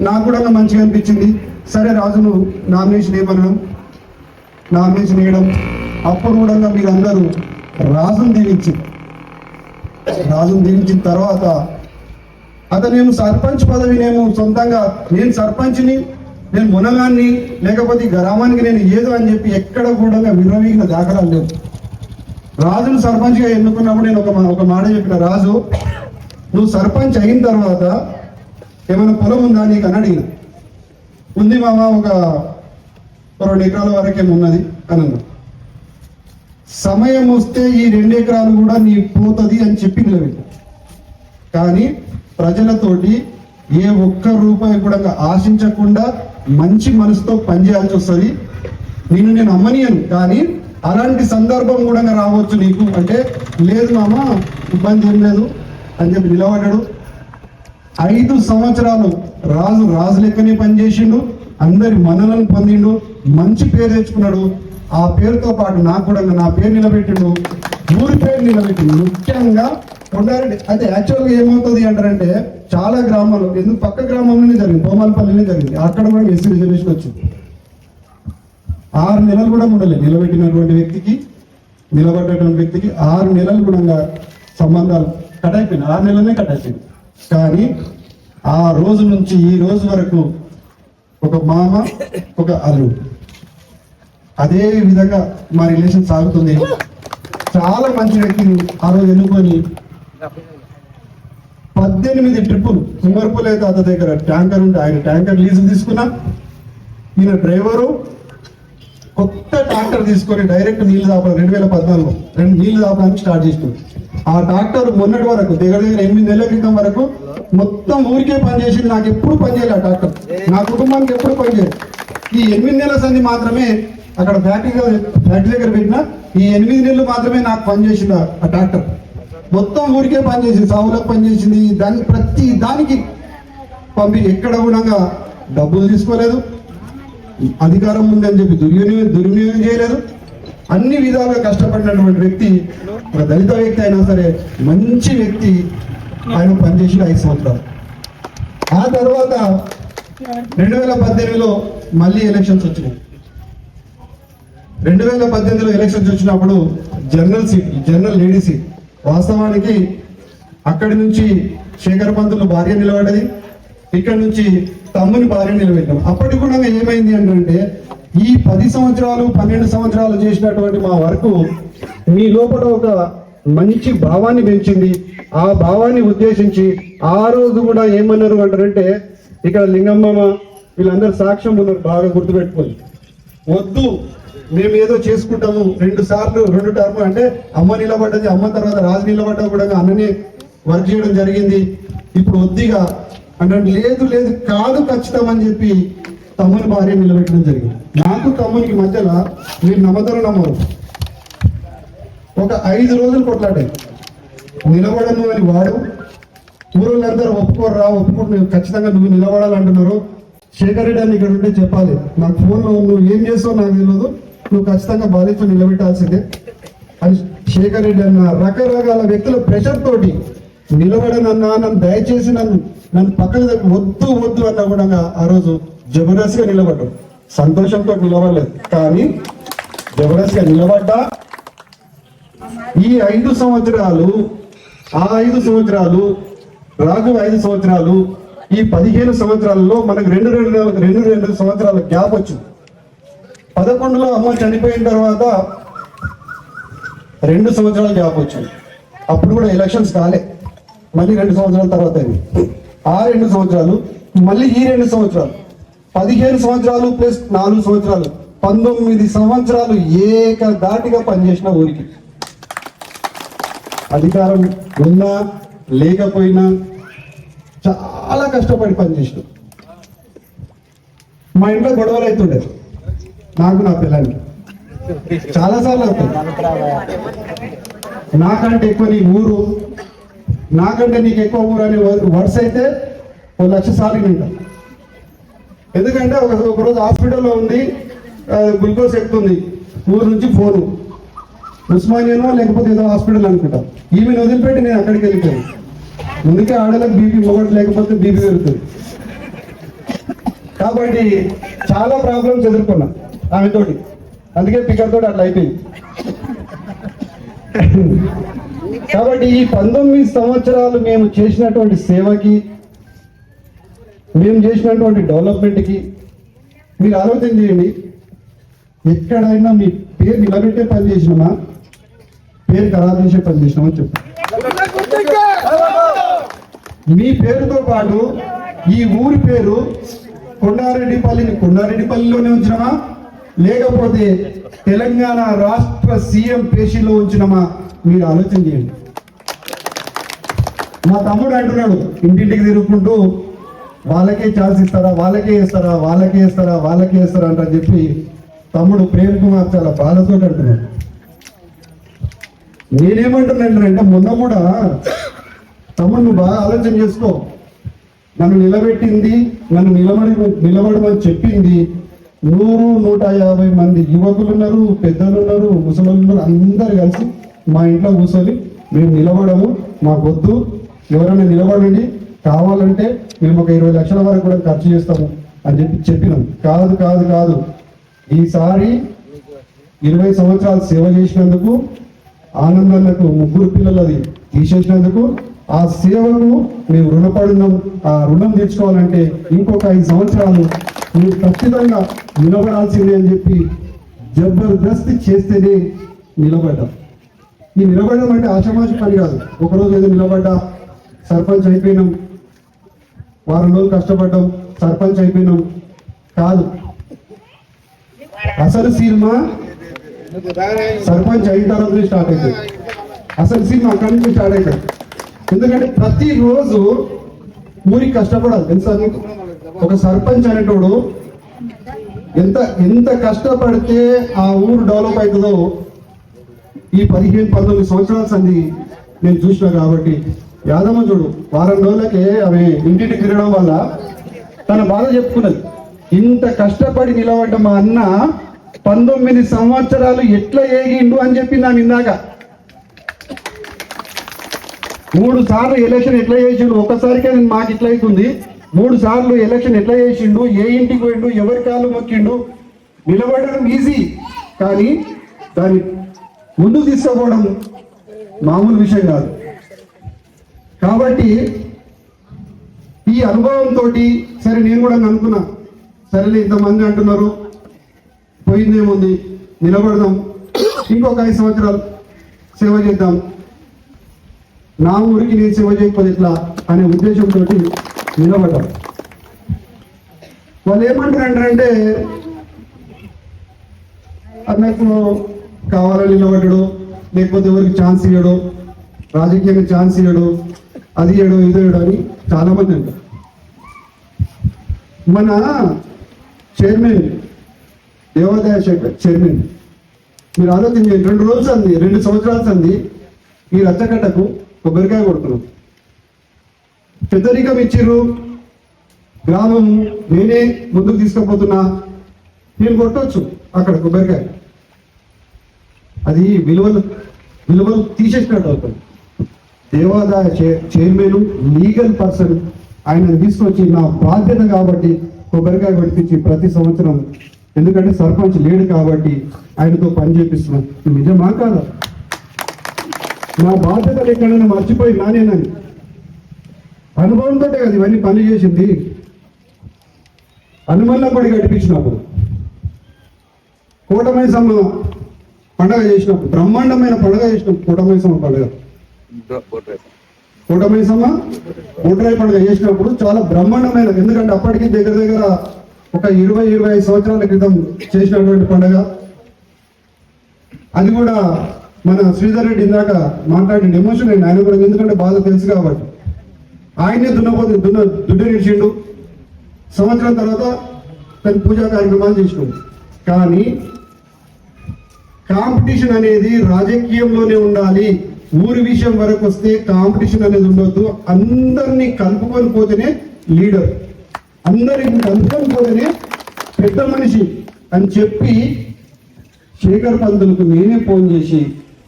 నాకు కూడా మంచిగా అనిపించింది. సరే రాజును నామినేషన్ వేయడం, అప్పుడు కూడా మీరందరూ రాజును దీవించిన తర్వాత నేను సర్పంచ్ పదవినేమో సొంతంగా నేను సర్పంచ్ని, నేను మునగాన్ని, లేకపోతే గ్రామానికి నేను ఏదో అని చెప్పి ఎక్కడ కూడా విరవీగిన దాఖలాలు లేవు. రాజును సర్పంచ్గా ఎన్నుకున్నప్పుడు నేను ఒక మాట చెప్పిన, రాజు నువ్వు సర్పంచ్ అయిన తర్వాత ఏమైనా పొలం ఉందా నీకు అని అడిగిన. ఉంది మామ, ఒక 2 ఎకరాల వరకేమో ఉన్నది అని అన్నా. సమయం వస్తే ఈ 2 ఎకరాలు కూడా నీ పోతుంది అని చెప్పి నిలబెట్టు, కానీ ప్రజలతోటి ఏ ఒక్క రూపాయి కూడా ఆశించకుండా మంచి మనసుతో పనిచేయాల్సి వస్తుంది. నేను అమ్మనియను, కానీ అలాంటి సందర్భం కూడా రావచ్చు నీకు అంటే, లేదు మామ ఇబ్బంది ఏం లేదు అని చెప్పి నిలబడ్డాడు. 5 సంవత్సరాలు రాజు లెక్కనే పనిచేసిండు, అందరి మన్ననలను పొందిండు, మంచి పేరు తెచ్చుకున్నాడు. ఆ పేరుతో పాటు నాకు కూడా నా పేరు నిలబెట్టిండు, ఊరి పేరు నిలబెట్టిండు. ముఖ్యంగా కొండారెడ్డి అయితే యాక్చువల్గా ఏమవుతుంది అంటారంటే చాలా గ్రామాలు, ఎందుకు పక్క గ్రామంలోనే జరిగింది, కోమాలపల్లినే జరిగింది, అక్కడ కూడా ఎస్సీ రిజర్వేషన్ వచ్చింది. 6 నెలలు కూడా ఉండలేదు నిలబెట్టినటువంటి వ్యక్తికి, నిలబడ్డటువంటి వ్యక్తికి 6 నెలలు కూడా సంబంధాలు కట్ అయిపోయింది, 6 నెలలనే కట్ అయిపోయింది. కానీ ఆ రోజు నుంచి ఈ రోజు వరకు ఒక మామ, ఒక అల్లుడు, అదే విధంగా మా రిలేషన్ సాగుతుంది. చాలా మంచి వ్యక్తిని ఆ రోజు ఎన్నుకొని 18 ట్రిప్పులు సుమర్పులే తాత దగ్గర ట్యాంకర్ ఉంటే ఆయన ట్యాంకర్ లీజు తీసుకున్నా, ఈయన డ్రైవరు కొత్త ట్రాక్టర్ తీసుకొని డైరెక్ట్ నీళ్లు దాపడం 2014లో నీళ్లు దాపడానికి స్టార్ట్ చేసినాం. ఆ ట్రాక్టర్ మొన్నటి వరకు దగ్గర 8 నెలల క్రితం వరకు మొత్తం ఊరికే పనిచేసింది. నాకు ఎప్పుడు పనిచేయలేదు ఆ ట్రాక్టర్, నా కుటుంబానికి ఎప్పుడు పనిచేయలేదు. ఈ 8 నెలల సంది మాత్రమే అక్కడ ఫ్యాక్టరీ దగ్గర పెట్టిన, ఈ 8 నెలలు మాత్రమే నాకు పనిచేసింది ఆ ట్రాక్టర్. మొత్తం ఊరికే పనిచేసింది, సాగులకు పనిచేసింది, దాన్ని ప్రతి దానికి ఎక్కడ కూడా డబ్బులు తీసుకోలేదు, అధికారం ఉందని చెప్పి దుర్వినియోగం చేయలేదు. అన్ని విధాలుగా కష్టపడినటువంటి వ్యక్తి, ఒక దళిత వ్యక్తి అయినా సరే మంచి వ్యక్తి. ఆయన పనిచేసిన 5 సంవత్సరాలు. ఆ తర్వాత 2018లో మళ్ళీ ఎలక్షన్స్ వచ్చినాయి. 2018లో ఎలక్షన్స్ వచ్చినప్పుడు జనరల్ లేడీ సీట్, వాస్తవానికి అక్కడి నుంచి శేఖర్ పంతులు భార్య నిలబడ్డది, ఇక్కడ నుంచి తమ్ముని భార్య నిలబెట్టాం. అప్పటికి కూడా ఏమైంది అంటే ఈ 10 సంవత్సరాలు 12 సంవత్సరాలు చేసినటువంటి మా వర్క్ మీ లోపల ఒక మంచి భావాన్ని పెంచింది. ఆ భావాన్ని ఉద్దేశించి ఆ రోజు కూడా ఏమన్నారు అంటారంటే, ఇక్కడ లింగమ్మ వీళ్ళందరూ సాక్ష్యం ఉన్నారు, బాగా గుర్తుపెట్టుకోండి. వద్దు మేము ఏదో చేసుకుంటాము, 2 టర్మ్ అంటే అమ్మ నిలబడ్డది, అమ్మ తర్వాత రాజు నిలబడ్డా కూడా అన్ననే వర్క్ చేయడం జరిగింది. ఇప్పుడు వద్దిగా అంటే లేదు కాదు ఖచ్చితం అని చెప్పి తమ్ముని భార్య నిలబెట్టడం జరిగింది. నాకు తమ్మునికి మధ్యలో మీరు నమ్మరు ఒక 5 రోజులు కొట్లాడాయి. నిలబడను అని వాడు, ఊరోళ్ళందరూ ఒప్పుకుంటున్నారు, ఖచ్చితంగా నువ్వు నిలబడాలంటున్నారు. శేఖర్ రెడ్డి అని ఇక్కడ ఉంటే చెప్పాలి, నాకు ఫోన్లో నువ్వు ఏం చేస్తావు నాకు తెలియదు, నువ్వు ఖచ్చితంగా బాధ్యత నిలబెట్టాల్సిందే అని శేఖర్ రెడ్డి అన్న రకరకాల వ్యక్తుల ప్రెషర్ తోటి నిలబడనన్నా, నన్ను దయచేసి నన్ను పక్కన వద్దు అన్నా కూడా ఆ రోజు జబర్దస్త్గా నిలబడ్డాడు. సంతోషంతో నిలబడలేదు, కానీ జబర్దస్త్గా నిలబడ్డా. ఈ 5 సంవత్సరాలు, ఆ 5 సంవత్సరాలు, రాఘవ 5 సంవత్సరాలు, ఈ 15 సంవత్సరాలలో మనకు రెండు సంవత్సరాల గ్యాప్ వచ్చింది. 11లో అమ్మ చనిపోయిన తర్వాత 2 సంవత్సరాల గ్యాప్ వచ్చింది. అప్పుడు కూడా ఎలక్షన్స్ కాలే, మళ్ళీ 2 సంవత్సరాల తర్వాత ఆ 2 సంవత్సరాలు, మళ్ళీ ఈ 2 సంవత్సరాలు, 15 సంవత్సరాలు ప్లస్ 4 సంవత్సరాలు, 19 సంవత్సరాలు ఏకదాటిగా పనిచేసిన ఊరికి. అధికారం ఉన్నా లేకపోయినా చాలా కష్టపడి పనిచేసిన. మా ఇంట్లో గొడవలు అవుతుండే నాకు నా పిల్లలకి చాలాసార్లు అవుతుంది. నాకంటే ఎక్కువ నీ ఊరు, నాకంటే నీకు ఎక్కువ ఊరు అనే వర్డ్స్ అయితే 1,00,000 సార్లు వింటా. ఎందుకంటే ఒకరోజు హాస్పిటల్లో ఉంది, గ్లూకోజ్ ఎక్కుతుంది, ఊరు నుంచి ఫోను, ఉస్మానియానో లేకపోతే ఏదో హాస్పిటల్ అనుకుంటా. ఈమెను వదిలిపెట్టి నేను అక్కడికి వెళ్ళిపోయాను. ముందుకే ఆడలకు బీపీ, మొగడు లేకపోతే బీపీ పెరుగుతుంది. కాబట్టి చాలా ప్రాబ్లమ్స్ ఎదుర్కొన్నా ఆమెతోటి, అందుకే పికర్ తోటి అట్లా అయిపోయింది. కాబట్టి ఈ 19 సంవత్సరాలు మేము చేసినటువంటి సేవకి, మేము చేసినటువంటి డెవలప్మెంట్కి మీరు ఆలోచన చేయండి. ఎక్కడైనా మీ పేరు నిలబెట్టే పని చేసినామా, పేరు ఖరాబ్ చేసే పని చేసినామని చెప్పు. మీ పేరుతో పాటు ఈ ఊరి పేరు కొండారెడ్డిపల్లిలోనే ఉంచినామా, లేకపోతే తెలంగాణ రాష్ట్ర సీఎం పేషీలో ఉంచినామా, మీరు ఆలోచన చేయండి. మా తమ్ముడు అంటున్నాడు ఇంటింటికి తిరుగుకుంటూ, వాళ్ళకే ఛాన్స్ ఇస్తారా, వాళ్ళకే వేస్తారా అంటని చెప్పి తమ్ముడు ప్రేమ్ కుమార్ చాలా బాధతో అంటున్నాడు. నేనేమంటున్నానంటే, మొన్న కూడా తమ్ముడు నువ్వు బాగా ఆలోచన చేసుకో, నన్ను నిలబెట్టింది, నన్ను నిలబడమని చెప్పింది 100-150 మంది యువకులు ఉన్నారు, పెద్దలు ఉన్నారు, ముసలు ఉన్నారు, అందరు కలిసి మా ఇంట్లో కూర్చొని మేము నిలబడము, మాకొద్దు, ఎవరైనా నిలబడండి, కావాలంటే మేము ఒక 20 లక్షల వరకు కూడా ఖర్చు చేస్తాము అని చెప్పినాం. కాదు, ఈసారి 20 సంవత్సరాలు సేవ చేసినందుకు, ఆనందన్నకు 3 పిల్లలది తీసేసినందుకు, ఆ సేవకు మేము రుణపడినాం. ఆ రుణం తీర్చుకోవాలంటే ఇంకొక 5 సంవత్సరాలు మీరు ఖచ్చితంగా నిలబడాల్సిందే అని చెప్పి జబర్దస్తి చేస్తేనే నిలబడ్డాం. ఈ నిలబడడం అంటే ఆషామాషి పని కాదు. ఒకరోజు ఏదో నిలబడ్డా, సర్పంచ్ అయిపోయినాం, వారం రోజులు కష్టపడ్డాం, సర్పంచ్ అయిపోయినాం కాదు. అసలు సినిమా సర్పంచ్ అయిన తర్వాత స్టార్ట్ అవుతుంది. అసలు సినిమా అక్కడి నుంచి స్టార్ట్ అవుతుంది. ఎందుకంటే ప్రతిరోజు ఊరికి కష్టపడాలి. తెలుసా మీకు? ఒక సర్పంచ్ అనేటోడు ఎంత కష్టపడితే ఆ ఊరు డెవలప్ అవుతుందో ఈ 15-19 సంవత్సరాల సంది నేను చూసిన. కాబట్టి యాదమ్మ చూడు, వారం రోజులకే ఆమె ఇంటికి తిరగడం వల్ల తన బాధ చెప్పుకున్నది. ఇంత కష్టపడి నిలబడ్డ మా అన్న 19 సంవత్సరాలు ఎట్లా ఏగిండు అని చెప్పి నా ఇందాక 3 సార్లు ఎలక్షన్ ఎట్లా చేసిండు, ఒక్కసారికే మాకు ఇట్లా అవుతుంది. 3 సార్లు ఎలక్షన్ ఎట్లా చేసిండు, ఏ ఇంటికి పోయిండు, ఎవరి కాళ్ళు మొక్కిండు. నిలబడడం ఈజీ, కానీ దాన్ని ముందు తీసుకోవడం మామూలు విషయం కాదు. కాబట్టి ఈ అనుభవంతో సరే నేను కూడా అనుకున్నా, సరేలే ఇంతమంది అంటున్నారు, పోయిందేముంది, నిలబడదాం, ఇంకొక 5 సంవత్సరాలు సేవ చేద్దాం, నా ఊరికి నేను సేవ చేయకపోతే ఎట్లా అనే ఉద్దేశంతో నిలబడ్డాం. వాళ్ళు ఏమంటారంటే అన్నకు కావాలని నిలబడ్డాడు, లేకపోతే ఎవరికి ఛాన్స్ ఇవ్వడు, రాజకీయంగా ఛాన్స్ ఇవ్వడు, అది ఇవ్వడు ఇది ఇవ్వడు అని చాలా మంది అంటారు. మన చైర్మన్ దేవాదాయ శాఖ చైర్మన్ మీరు ఆలోచించండి, 2 రోజులు అంది, 2 సంవత్సరాలు అంది ఈ రచ్చగడ్డకు కొబ్బరికాయ కొడుతున్నాం. పెద్దరికం ఇచ్చిర్రు, గ్రామం నేనే ముందుకు తీసుకుపోతున్నా, నేను కొట్టవచ్చు అక్కడ కొబ్బరికాయ, అది విలువలు తీసేసినట్టు అవుతుంది. దేవాదాయ చైర్మన్ లీగల్ పర్సన్, ఆయన తీసుకొచ్చి నా బాధ్యత కాబట్టి కొబ్బరికాయ కొట్టించి ప్రతి సంవత్సరం, ఎందుకంటే సర్పంచ్ లేడు కాబట్టి ఆయనతో పని చేపిస్తున్నాను. నిజమా కాదా? నా బాధ్యతలు ఎక్కడైనా మర్చిపోయి నానేనని అనుభవంతో కదా ఇవన్నీ పని చేసింది. హనుమన్న గుడి కట్టించినప్పుడు, కోటమైసమ్మ పండగ చేసినప్పుడు, బ్రహ్మాండమైన పండగ చేసినప్పుడు, కోటమైసమ్మ పండుగ, కోటమైసమ్మ బొడ్రాయి పండుగ చేసినప్పుడు చాలా బ్రహ్మాండమైన, ఎందుకంటే అప్పటికి దగ్గర దగ్గర ఒక 20-25 సంవత్సరాల క్రితం చేసినటువంటి పండుగ. అది కూడా మన శ్రీధర్ రెడ్డి ఇందాక మాట్లాడిన ఎమోషన్ అయింది ఆయన కూడా, ఎందుకంటే బాధ తెలుసు కాబట్టి. ఆయనే దుడ్డు నిడిచిండు, సంవత్సరం తర్వాత తన పూజా కార్యక్రమాలు చేసినాడు. కానీ కాంపిటీషన్ అనేది రాజకీయంలోనే ఉండాలి. ఊరి విషయం వరకు వస్తే కాంపిటీషన్ అనేది ఉండొద్దు. అందరినీ కలుపుకొని పోతేనే లీడర్, అందరిని కలుపుకొని పోతేనే పెద్ద మనిషి అని చెప్పి శేఖర్ పంతులకు నేనే ఫోన్ చేసి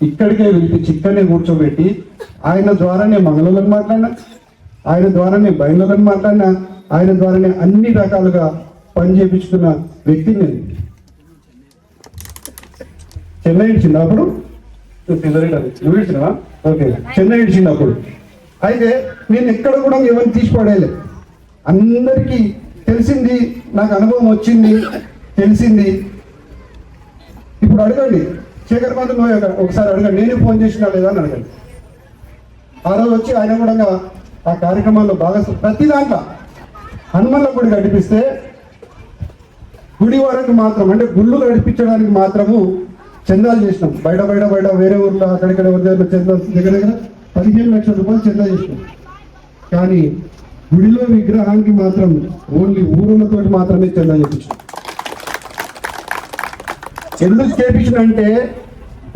ఇక్కడికే పిలిపించి ఇక్కడనే కూర్చోబెట్టి ఆయన ద్వారానే మంగళూరుని మాట్లాడినా, ఆయన ద్వారానే బయలులను మాట్లాడినా, ఆయన ద్వారానే అన్ని రకాలుగా పని చేపించుకున్న వ్యక్తిని నేను. చెన్నై ఇచ్చినప్పుడు నువ్వు ఇచ్చినావా? ఓకే, చెన్నై ఇచ్చినప్పుడు అయితే నేను ఎక్కడ కూడా ఎవరిని తీసిపడేయలే. అందరికీ తెలిసింది, నాకు అనుభవం వచ్చింది, తెలిసింది. ఇప్పుడు అడగండి శేఖర్ పంతులు, ఒకసారి అడగండి, నేనే ఫోన్ చేసినా లేదా అని అడగండి. ఆ రోజు వచ్చి ఆయన కూడా ఆ కార్యక్రమాల్లో బాగా ప్రతి దాంట్లో హనుమన్ల గుడి గడిపిస్తే, గుడి వరకు మాత్రం అంటే గుళ్ళు గడిపించడానికి మాత్రము చందాలు చేసినాం. బయట వేరే ఊర్లో అక్కడిక్కడ చందా దగ్గర 15 లక్షల రూపాయలు చందా చేసినాం. కానీ గుడిలో విగ్రహానికి మాత్రం ఓన్లీ ఊరులతో మాత్రమే చందా చేపించాం. ఎందుకు చేపించినంటే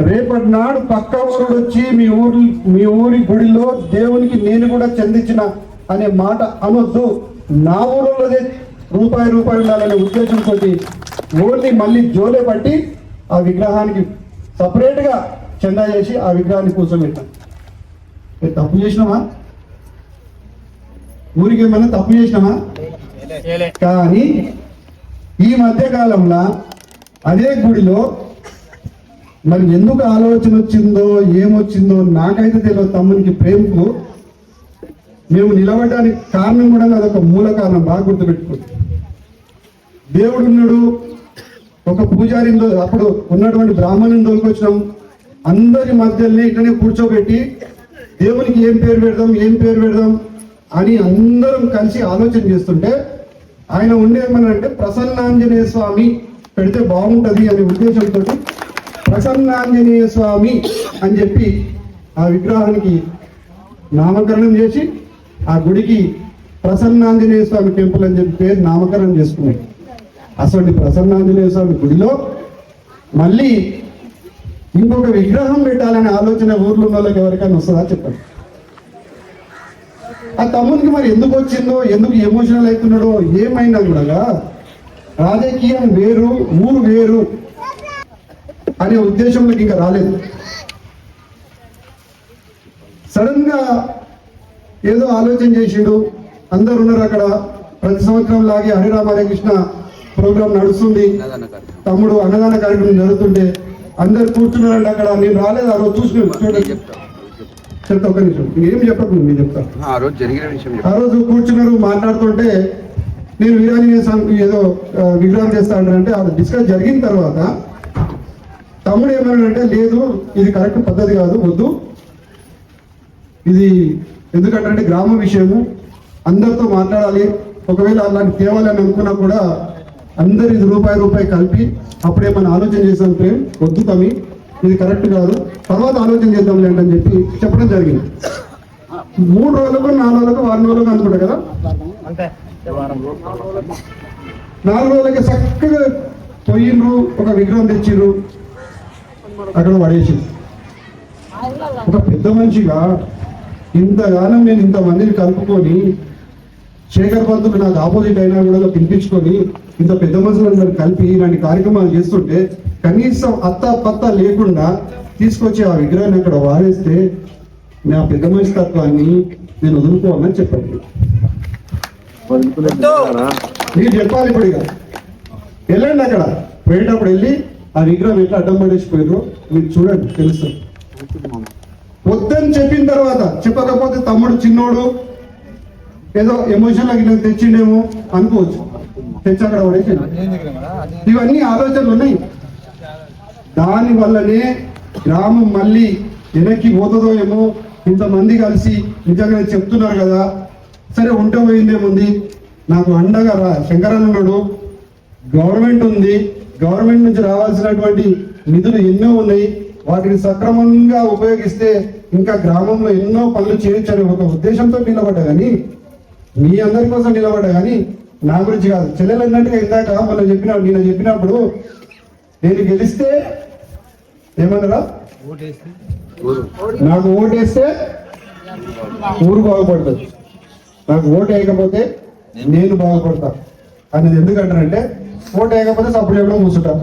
రేపటి నాడు పక్క ఊరు వచ్చి మీ ఊరి గుడిలో దేవునికి నేను కూడా చెందించిన అనే మాట అనొద్దు. నా ఊరిలోదే రూపాయి ఉండాలనే ఉద్దేశంతో ఓన్లీ మళ్ళీ జోలే పట్టి ఆ విగ్రహానికి సపరేట్గా చందా చేసి ఆ విగ్రహాన్ని కూర్చోబెట్టాం. తప్పు చేసినామా? ఊరికి ఏమన్నా తప్పు చేసినామా? కానీ ఈ మధ్య కాలంలో అదే గుడిలో మరి ఎందుకు ఆలోచన వచ్చిందో ఏమొచ్చిందో నాకైతే తెలియదు. తమ్మునికి ప్రేమకు మేము నిలబడడానికి కారణం కూడా అదొక మూల కారణం, బాగా గుర్తుపెట్టుకోండి. దేవుడు ఉన్నాడు, ఒక పూజారిని అప్పుడు ఉన్నటువంటి బ్రాహ్మణుని తోలుకొచ్చినాం. అందరి మధ్యలోనే ఇట్లనే కూర్చోబెట్టి దేవునికి ఏం పేరు పెడదాం అని అందరం కలిసి ఆలోచన చేస్తుంటే ఆయన ఉండేమనంటే ప్రసన్నాంజనేయ స్వామి పెడితే బాగుంటుంది అనే ఉద్దేశంతో ప్రసన్నాంజనేయ స్వామి అని చెప్పి ఆ విగ్రహానికి నామకరణం చేసి ఆ గుడికి ప్రసన్నాంజనేయ స్వామి టెంపుల్ అని చెప్పి పేరు నామకరణం చేసుకున్నాయి. అసలు ప్రసన్నాంజనేయ స్వామి గుడిలో మళ్ళీ ఇంకొక విగ్రహం పెట్టాలనే ఆలోచన ఊర్లో ఉన్న వాళ్ళకి ఎవరికైనా వస్తుందా చెప్పండి. ఆ తమ్మునికి మరి ఎందుకు వచ్చిందో, ఎందుకు ఎమోషనల్ అవుతున్నాడో ఏమైనా కూడా రాజకీయం వేరు, ఊరు వేరు. అనే ఉద్దేశంలోకి ఇంకా రాలేదు. సడన్ గా ఏదో ఆలోచన చేసిండు. అందరు ఉన్నారు అక్కడ. ప్రతి సంవత్సరం లాగే హరిరామ హరే కృష్ణ ప్రోగ్రాం నడుస్తుంది. తమ్ముడు అన్నదాన కార్యక్రమం జరుగుతుంటే అందరు కూర్చున్నారండి అక్కడ. నేను రాలేదు ఆ రోజు చూడండి చెప్తా, ఒక నిమిషం ఏం చెప్పకు నేను చెప్తా. ఆ రోజు కూర్చున్నారు మాట్లాడుతుంటే నేను వీరాంజనేయ స్వామి ఏదో విగ్రహం చేస్తా అంటే అది డిస్కస్ జరిగిన తర్వాత తమ్ముడు ఏమన్నాడంటే లేదు ఇది కరెక్ట్ పద్ధతి కాదు, వద్దు, ఇది ఎందుకంటే గ్రామ విషయము, అందరితో మాట్లాడాలి, ఒకవేళ అలాంటి తేవాలని అనుకున్నా కూడా అందరు ఇది రూపాయి కలిపి అప్పుడే మనం ఆలోచన చేసాం ప్రేమ్, వద్దు తమ్మి ఇది కరెక్ట్ కాదు, తర్వాత ఆలోచన చేద్దాం లేండి అని చెప్పడం జరిగింది. 3 రోజులకు 4 రోజులకు 4 రోజులకు అనుకుంటా కదా, 4 రోజులకి చక్కగా పోయిండ్రు, ఒక విగ్రహం తెచ్చిర్రు, అక్కడ పడేసి. ఒక పెద్ద మనిషిగా ఇంతగానం నేను ఇంతమందిని కలుపుకొని శేఖర్ పంతులు నాకు ఆపోజిట్ అయినా కూడా పిలిపించుకొని ఇంత పెద్ద మనుషులందరూ కలిపి ఇలాంటి కార్యక్రమాలు చేస్తుంటే కనీసం పత్త లేకుండా తీసుకొచ్చి ఆ విగ్రహాన్ని అక్కడ వారేస్తే నా పెద్ద మనిషి తత్వాన్ని నేను వదులుకోవాలని చెప్పండి. మీరు చెప్పాలి ఇప్పుడు ఇక వెళ్ళండి అక్కడ పోయేటప్పుడు వెళ్ళి ఆ విగ్రహం ఎట్లా అడ్డం పడేసిపోయారో మీరు చూడండి, తెలుస్తుంది. వద్దని చెప్పిన తర్వాత చెప్పకపోతే తమ్ముడు చిన్నోడు ఏదో ఎమోషన్ లాగా తెచ్చిండేమో అనుకోవచ్చు, తెచ్చి అక్కడ పడేసి. ఇవన్నీ ఆలోచనలు ఉన్నాయి. దాని వల్లనే గ్రామం మళ్ళీ వెనక్కి పోతుందో ఏమో. ఇంతమంది కలిసి నిజంగా చెప్తున్నారు కదా, సరే ఉంటే పోయిందేముంది, నాకు అండగా శంకరన్న ఉన్నాడు, గవర్నమెంట్ ఉంది, గవర్నమెంట్ నుంచి రావాల్సినటువంటి నిధులు ఎన్నో ఉన్నాయి, వాటిని సక్రమంగా ఉపయోగిస్తే ఇంకా గ్రామంలో ఎన్నో పనులు చేయొచ్చని ఒక ఉద్దేశంతో నిలబడ్డా కానీ, మీ అందరి కోసం నిలబడ్డా కానీ నా గురించి కాదు. చెల్లెలు అన్నట్టుగా ఇందాక నిన్న చెప్పినప్పుడు నేను గెలిస్తే ఏమన్నారా, నాకు ఓటేస్తే ఊరు బాగుపడుతుంది, నాకు ఓటు వేయకపోతే నేను బాగుపడతా అనేది. ఎందుకంటారంటే ఓటు వేయకపోతే సప్పుడు ఎప్పుడో కూర్చుంటా,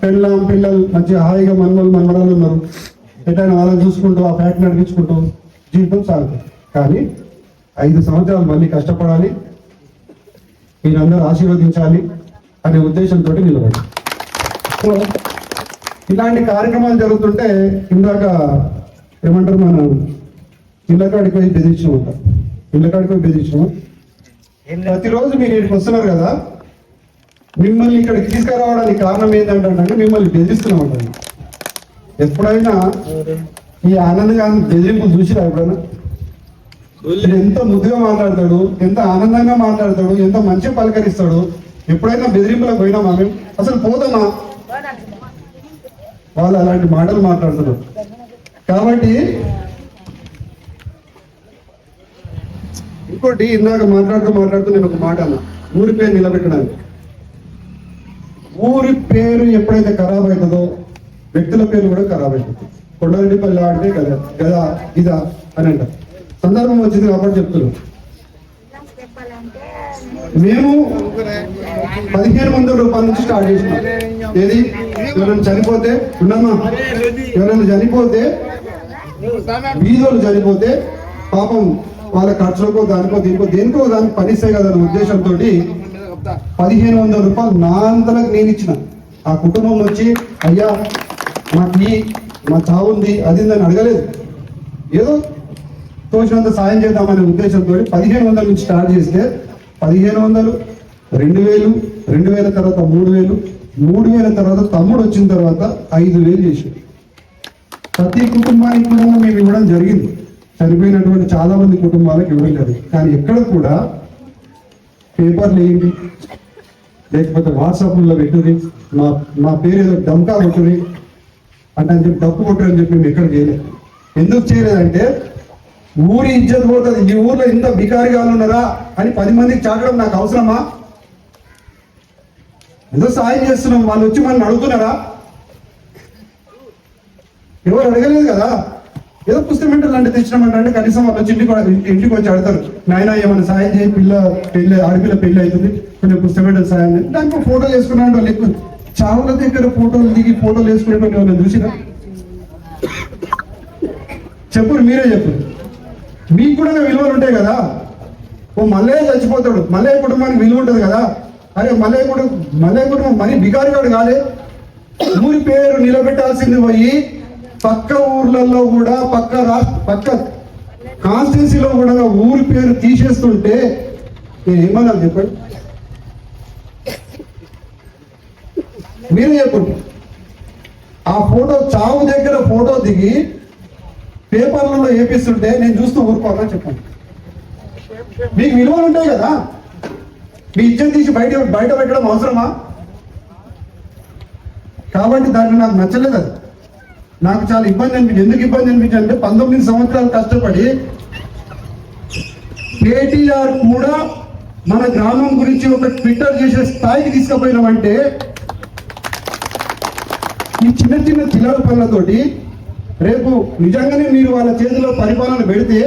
పిల్లలు మంచిగా హాయిగా మనమరాలు ఉన్నారు, ఎటైనా వాళ్ళని చూసుకుంటూ ఆ ఫ్యాక్టరీ నడిపించుకుంటూ జీవితం సాగుతుంది. కానీ 5 సంవత్సరాలు మళ్ళీ కష్టపడాలి, మీరందరూ ఆశీర్వదించాలి అనే ఉద్దేశంతో నిలబడి. సో ఇలాంటి కార్యక్రమాలు జరుగుతుంటే ఇందాక ఏమంటారు, మనం ఇళ్ళకాడికి పోయి బెదిరించినాం. ప్రతిరోజు మీరు ఇక్కడికి వస్తున్నారు కదా, మిమ్మల్ని ఇక్కడికి తీసుకురావడానికి కారణం ఏంటంటే మిమ్మల్ని బెదిరిస్తున్నాం అంటారు. ఎప్పుడైనా ఈ ఆనంద్ గాంధీ బెదిరింపు చూసిరా? ఎప్పుడైనా ఎంత ముద్దుగా మాట్లాడతాడు, ఎంత ఆనందంగా మాట్లాడతాడు, ఎంత మంచిగా పలకరిస్తాడు. ఎప్పుడైనా బెదిరింపులకు పోయినామా మేము? అసలు పోదామా? వాళ్ళు అలాంటి మాటలు మాట్లాడుతున్నారు. కాబట్టి ఇంకోటి ఇందాక మాట్లాడుతూ నేను ఒక మాట అన్నా, ఊరి పేరు నిలబెట్టడానికి. ఊరి పేరు ఎప్పుడైతే ఖరాబ్ అవుతుందో వ్యక్తుల పేరు కూడా ఖరాబ్ అవుతుంది. కొండరెడ్డిపల్లి అంటే గదా ఇదా అని అంటారు. సందర్భం వచ్చింది కాబట్టి చెప్తున్నాం. మేము 1500 రూపాయల నుంచి స్టార్ట్ చేసినాం. ఏది ఎవరైనా చనిపోతే వీధులు చనిపోతే పాపం వాళ్ళ ఖర్చులకో దానికో దేనికో దానికి పనిస్తాయి కదా అనే ఉద్దేశంతో 1500 రూపాయలు నా అంతలకు నేను ఇచ్చిన. ఆ కుటుంబం వచ్చి అయ్యా మా చావుంది అది అని అడగలేదు, ఏదో తోచినంత సాయం చేద్దామనే ఉద్దేశంతో 1500 నుంచి స్టార్ట్ చేస్తే 1500, 2000, 2000 తర్వాత 3000, 3000 తర్వాత తమ్ముడు వచ్చిన తర్వాత 5000 చేసి ప్రతి కుటుంబానికి కూడా మేము ఇవ్వడం జరిగింది. చనిపోయినటువంటి చాలా మంది కుటుంబాలకు ఇవ్వడం జరిగింది. కానీ ఎక్కడ కూడా పేపర్లు ఏంటి, లేకపోతే వాట్సాప్లో పెట్టుది, మా పేరు ఏదో డమ్కా కొట్టుది అంటే అని చెప్పి తప్పు కొట్టరు అని చెప్పి మేము ఎక్కడ చేయలేదు. ఎందుకు చేయలేదంటే ఊరి ఇజ్జత్ పోతుంది. ఈ ఊర్లో ఇంత బికారిగాలు ఉన్నారా అని 10 మందికి చాటడం నాకు అవసరమా? ఏదో సాయం చేస్తున్నాం, వాళ్ళు వచ్చి మనం అడుగుతున్నారా? ఎవరు అడగలేదు కదా. ఏదో పుస్తకం లాంటి తెచ్చినామంటే కనీసం వాళ్ళు వచ్చి ఇంటికి వచ్చి అడతారు, నాయన ఏమైనా సాయం చేయి, ఆడపిల్ల పెళ్లి అవుతుంది, కొంచెం పుస్తకం సాయం, దానికి ఫోటో చేసుకున్నాడు వాళ్ళు ఎక్కువ చావుల దగ్గర ఫోటోలు దిగి ఫోటోలు వేసుకునేటువంటి వాళ్ళని చూసినా చెప్పురు, మీరే చెప్పురు. మీకు కూడా విలువలు ఉంటాయి కదా. ఓ మల్లయ్య చచ్చిపోతాడు, మల్లయ్య కుటుంబానికి విలువ ఉంటుంది కదా. అరే మల్లయ్య కుటుంబం మరీ బికారిగాడు కాలే. ఊరి పేరు నిలబెట్టాల్సింది పోయి పక్క ఊర్లలో కూడా పక్క కాన్స్టిట్యున్సీలో కూడా ఊరి పేరు తీసేస్తుంటే నేను ఏమన్నా చెప్పండి, మీరే చెప్పండి. ఆ ఫోటో చావు దగ్గర ఫోటో దిగి పేపర్లలో వేపిస్తుంటే నేను చూస్తూ ఊరుకోవాలని చెప్పండి. మీకు విలువలు ఉంటాయి కదా, మీ ఇజ్జత్ తీసి బయట పెట్టడం అవసరమా? కాబట్టి దాన్ని నాకు నచ్చలేదు. అది నాకు చాలా ఇబ్బంది అనిపించింది. ఎందుకు ఇబ్బంది అనిపించింది అంటే 19 సంవత్సరాలు కష్టపడి కేటీఆర్ కూడా మన గ్రామం గురించి ఒక ట్విట్టర్ చేసే స్థాయికి తీసుకుపోయినామంటే ఈ చిన్న చిన్న చిల్లర పనులతోటి రేపు నిజంగానే మీరు వాళ్ళ చేతిలో పరిపాలన పెడితే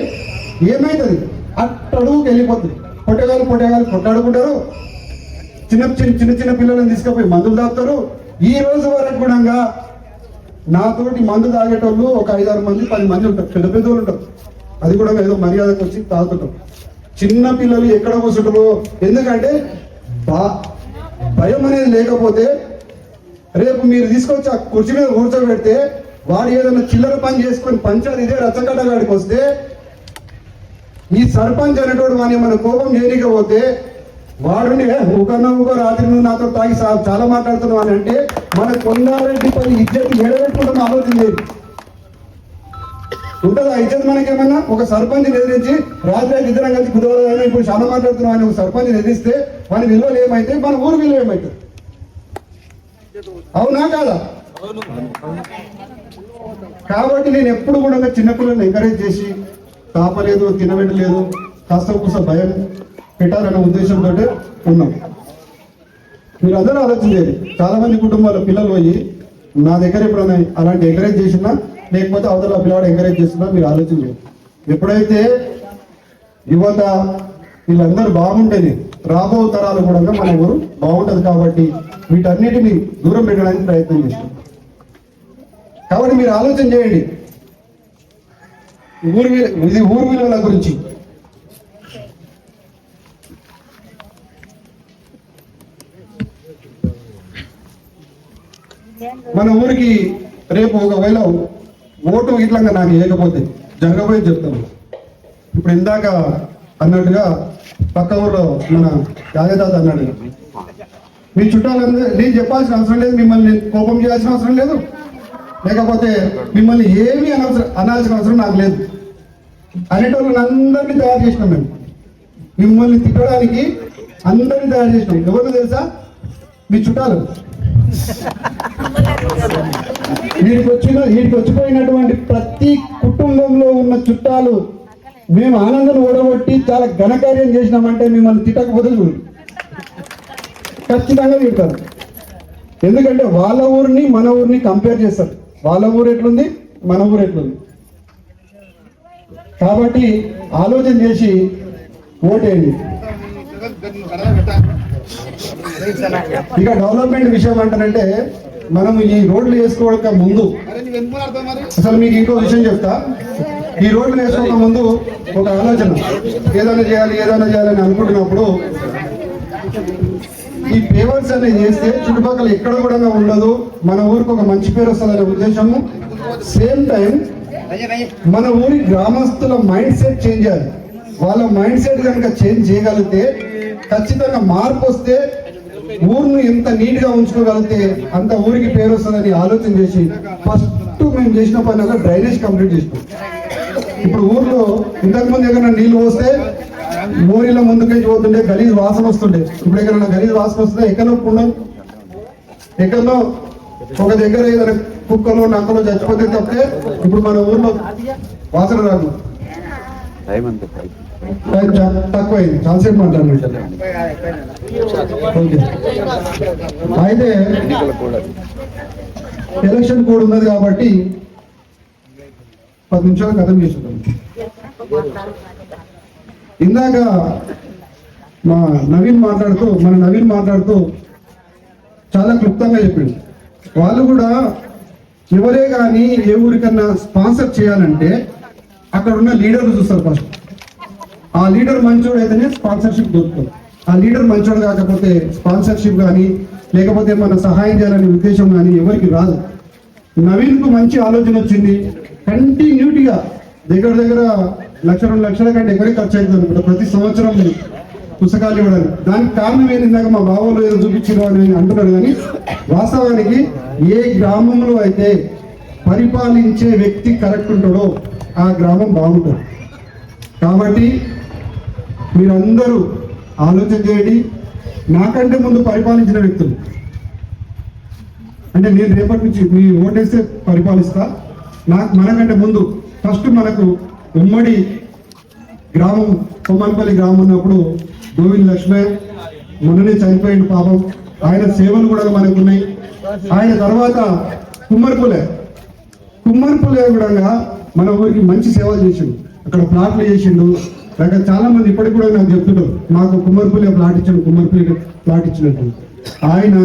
ఏమవుతుంది? అట్టడుగుకి వెళ్ళిపోతుంది. పొట్టగాలు కొట్టాడుకుంటారు. చిన్న పిల్లలను తీసుకుపోయి మందులు తాగుతారు. ఈ రోజు వరకు కూడా నాతోటి మందు తాగేటోళ్ళు ఒక 5-6 మంది 10 మంది ఉంటారు, పెద్ద పెద్దోళ్ళు ఉంటారు. అది కూడా ఏదో మర్యాదకు వచ్చి తాగుతుంటారు. చిన్న పిల్లలు ఎక్కడ కూర్చుంటారు? ఎందుకంటే భయం అనేది లేకపోతే రేపు మీరు తీసుకొచ్చి ఆ కుర్చీ మీద కూర్చోబెడితే వాడు ఏదైనా చిల్లర పని చేసుకొని పంచారు ఇదే రచ్చగడ్డ గాడికి వస్తే ఈ సర్పంచ్ అనేటోడు వాని మన కోపం చేయకపోతే వాడుని ఊకో రాత్రి నువ్వు నాతో తాగి చాలా మాట్లాడుతున్నావు అని అంటే మన కొండారెడ్డి పని ఇజ్జత్ ఏడబెట్టుకుంటాం ఆలోచన లేదు. ఉంటుందా ఇజ్జత్ మనకేమన్నా? ఒక సర్పంచ్ ఎదిరించి రాత్రి ఇద్దరం కలిసి కుదరదు ఇప్పుడు చాలా మాట్లాడుతున్నావు అని ఒక సర్పంచ్ ఎదిరిస్తే మన విలువలు ఏమైతే మన ఊరు విలువ ఏమవుతుంది? అవునా కాదా? కాబట్టి నేను ఎప్పుడు కూడా చిన్నపిల్లల్ని ఎంకరేజ్ చేసి తాపలేదు, తినబెట్టలేదు, కాస్త కూస భయం పెట్టాలనే ఉద్దేశంతో ఉన్నాం. మీరు అందరూ ఆలోచన చేయండి. చాలా మంది కుటుంబాల పిల్లలు పోయి నా దగ్గర ఎప్పుడైనా అలాంటి ఎంకరేజ్ చేసినా లేకపోతే అవతల పిల్లవాడు ఎంకరేజ్ చేసినా మీరు ఆలోచన చేయండి. ఎప్పుడైతే యువత వీళ్ళందరూ బాగుంటేనే రాబో తరాలు కూడా మన ఊరు బాగుంటుంది. కాబట్టి వీటన్నిటిని దూరం పెట్టడానికి ప్రయత్నం చేస్తాం. కాబట్టి మీరు ఆలోచన చేయండి ఇది ఊరు విలువల గురించి. మన ఊరికి రేపు ఒకవేళ ఓటు ఇట్లా నాకు వేయకపోతే జరగబోయేది చెప్తాను. ఇప్పుడు ఇందాక అన్నట్టుగా పక్క ఊర్లో మన యాదదాత అన్నాడు, మీ చుట్టాలందరూ నేను చెప్పాల్సిన అవసరం లేదు, మిమ్మల్ని కోపం చేయాల్సిన అవసరం లేదు, లేకపోతే మిమ్మల్ని ఏమీ అనాల్సిన అవసరం నాకు లేదు అనేటోళ్ళని అందరినీ తయారు చేసినాం మేము. మిమ్మల్ని తిట్టడానికి అందరినీ తయారు చేసినాం. ఎవరు తెలుసా? మీ చుట్టాలు. వీటికి వచ్చిపోయినటువంటి ప్రతి కుటుంబంలో ఉన్న చుట్టాలు మేము ఆనందం ఓడగొట్టి చాలా ఘనకార్యం చేసినామంటే మిమ్మల్ని తిట్టకపోతే చూడు ఖచ్చితంగా తిడతారు. ఎందుకంటే వాళ్ళ ఊరిని మన ఊరిని కంపేర్ చేస్తారు. వాళ్ళ ఊరు ఎట్లుంది, మన ఊరు ఎట్లుంది. కాబట్టి ఆలోచన చేసి ఓటేయండి. ఇక డెవలప్మెంట్ విషయం అంటారంటే మనం ఈ రోడ్లు వేసుకోవడం ముందు అసలు మీకు ఇంకో విషయం చెప్తా. ఈ రోడ్లు వేసుకోక ముందు ఒక ఆలోచన, ఏదైనా చేయాలని అనుకుంటున్నప్పుడు ఈ పేవర్స్ అనేది చేస్తే చుట్టుపక్కల ఎక్కడ కూడా ఉండదు, మన ఊరికి ఒక మంచి పేరు వస్తుందనే ఉద్దేశము. సేమ్ టైం మన ఊరి గ్రామస్తుల మైండ్ సెట్ చేంజ్ చేయాలి. వాళ్ళ మైండ్ సెట్ కనుక చేంజ్ చేయగలిగితే ఖచ్చితంగా మార్పు వస్తే ఊరిని ఎంత నీట్ గా ఉంచుకోగలిగితే అంత ఊరికి పేరు వస్తుందని ఆలోచన చేసి ఫస్ట్ మేము చేసిన పని వల్ల డ్రైనేజ్ కంప్లీట్ చేసినాం. ఇప్పుడు ఊర్లో ఇంతకుముందు ఎక్కడైనా నీళ్లు పోస్తే ఊరిలో ముందుకేసి పోతుండే గలీజ్ వాసన వస్తుండే. ఇప్పుడు ఎక్కడైనా గలీజ్ వాసన వస్తుంటే ఎక్కడో ఒక దగ్గర ఏదైనా కుక్కలు నక్కలు చచ్చిపోతే తప్పితే ఇప్పుడు మన ఊర్లో వాసన రాదు. తక్కువైంది, చాలాసేపు మాట్లాడు. అయితే ఎలక్షన్ కోడ్ ఉన్నది కాబట్టి 10 నిమిషాలు కథం చేసుకుంటాం. ఇందాక మన నవీన్ మాట్లాడుతూ చాలా క్లుప్తంగా చెప్పిండు. వాళ్ళు కూడా ఎవరే కానీ ఏ ఊరికన్నా స్పాన్సర్ చేయాలంటే అక్కడ ఉన్న లీడర్లు చూస్తారు ఫస్ట్. ఆ లీడర్ మంచోడు అయితేనే స్పాన్సర్షిప్ దొరుకుతుంది. ఆ లీడర్ మంచోడు కాకపోతే స్పాన్సర్షిప్ కానీ లేకపోతే మన సహాయం చేయాలనే ఉద్దేశం కానీ ఎవరికి రాదు. నవీన్కు మంచి ఆలోచన వచ్చింది. కంటిన్యూటీగా దగ్గర 1-2 లక్షల కంటే ఎక్కువ ఖర్చు అవుతుంది అనుకుంటా ప్రతి సంవత్సరం పుస్తకాలు ఇవ్వడానికి. దానికి కారణం ఏంటందాక మా బాబులు ఏదో చూపించారు అని అంటున్నాడు. కానీ వాస్తవానికి ఏ గ్రామంలో అయితే పరిపాలించే వ్యక్తి కరెక్ట్ ఉంటాడో ఆ గ్రామం బాగుంటుంది. కాబట్టి మీరందరూ ఆలోచన చేయండి. నాకంటే ముందు పరిపాలించిన వ్యక్తులు అంటే నేను రేపటి నుంచి మీ ఓటేస్తే పరిపాలిస్తా. మనకంటే ముందు ఫస్ట్ మనకు ఉమ్మడి గ్రామం కొమ్మన్పల్లి గ్రామం ఉన్నప్పుడు గోవింద్ లక్ష్మయ్య మొన్ననే చనిపోయిన పాపం. ఆయన సేవలు కూడా మనకు ఉన్నాయి. ఆయన తర్వాత కుమ్మర్పులే కూడా మన ఊరికి మంచి సేవలు చేసిండు. అక్కడ ప్లాట్లు చేసిండు. రకరకాల చాలా మంది ఇప్పటికి కూడా నాకు చెప్తున్నారు, మాకు కుమ్మర్పులే ప్లాట్ ఇచ్చినట్టు. ఆయన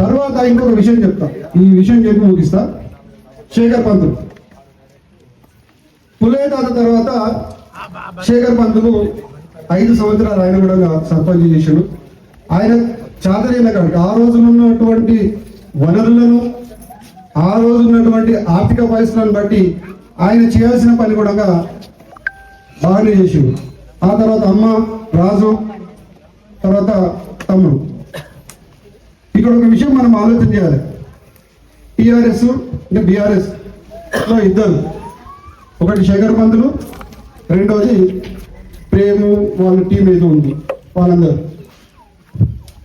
తర్వాత ఇంకొక విషయం చెప్తా, ఈ విషయం చెప్పి ముగిస్తా. శేఖర్ పంతులు పులే తాత తర్వాత శేఖర్ పంతులు 5 సంవత్సరాలు ఆయన కూడా సర్పంచ్ చేశాడు. ఆయన చాదరీల కాడికి ఆ రోజున ఉన్నటువంటి వనరులను, ఆ రోజు ఉన్నటువంటి ఆర్థిక పరిస్థితులను బట్టి ఆయన చేయాల్సిన పని కూడా బాగానే చేసిండు. ఆ తర్వాత అమ్మ, రాజు, తర్వాత తమ్ముడు. ఇక్కడ ఒక విషయం మనం ఆలోచన చేయాలి. టిఆర్ఎస్ అంటే బిఆర్ఎస్ లో ఇద్దరు, ఒకటి శేఖర్ పంతులు, రెండోది ప్రేము వాళ్ళ టీం ఏదో ఉంది. వాళ్ళందరూ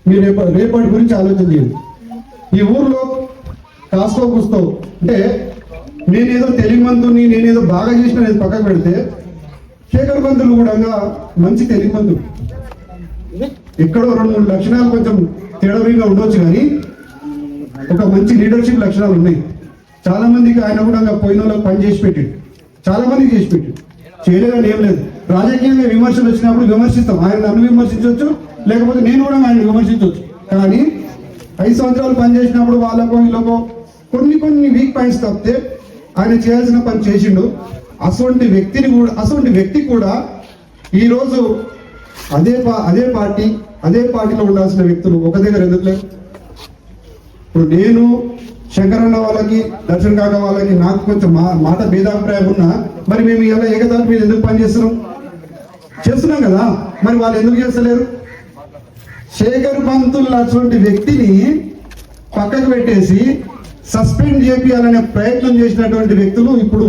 మీరు రేపటి గురించి ఆలోచన చేయండి. ఈ ఊర్లో కాస్తో కూస్తో అంటే నేనేదో తెలియమంతుని, నేనేదో బాగా చేసిన అనేది పక్కకు పెడితే శేఖర్ పంతులు కూడా మంచి తెలియమంతుడు. ఎక్కడో 2-3 లక్షణాలు కొంచెం తేడాగా ఉండొచ్చు, కానీ ఒక మంచి లీడర్షిప్ లక్షణాలు ఉన్నాయి. చాలా మందికి ఆయన కూడా పోయిన వాళ్ళకి పని చేసి పెట్టాడు, చాలా మందికి చేసి పెట్టాడు. చేయలేదని ఏం లేదు. రాజకీయంగా విమర్శలు వచ్చినప్పుడు విమర్శిస్తాం. ఆయన నన్ను విమర్శించవచ్చు, లేకపోతే నేను కూడా ఆయన విమర్శించవచ్చు. కానీ 5 సంవత్సరాలు పనిచేసినప్పుడు వాళ్ళకో వీళ్ళకో కొన్ని వీక్ పాయింట్స్ తప్పితే ఆయన చేయాల్సిన పని చేసిండు. అటువంటి వ్యక్తి కూడా ఈరోజు అదే పార్టీలో ఉండాల్సిన వ్యక్తులు ఒక దగ్గర ఎందుకు లేదు? ఇప్పుడు నేను శంకరన్న వాళ్ళకి, దర్శన్ కాక వాళ్ళకి నాకు కొంచెం మాట భేదాభిప్రాయం ఉన్నా, మరి మేము ఇలా ఏకదాటి మీద ఎందుకు పని చేస్తున్నాం కదా, మరి వాళ్ళు ఎందుకు చేస్తలేరు? శేఖర్ పంతులు అటువంటి వ్యక్తిని పక్కకు పెట్టేసి సస్పెండ్ చేయాలనే ప్రయత్నం చేసినటువంటి వ్యక్తులు ఇప్పుడు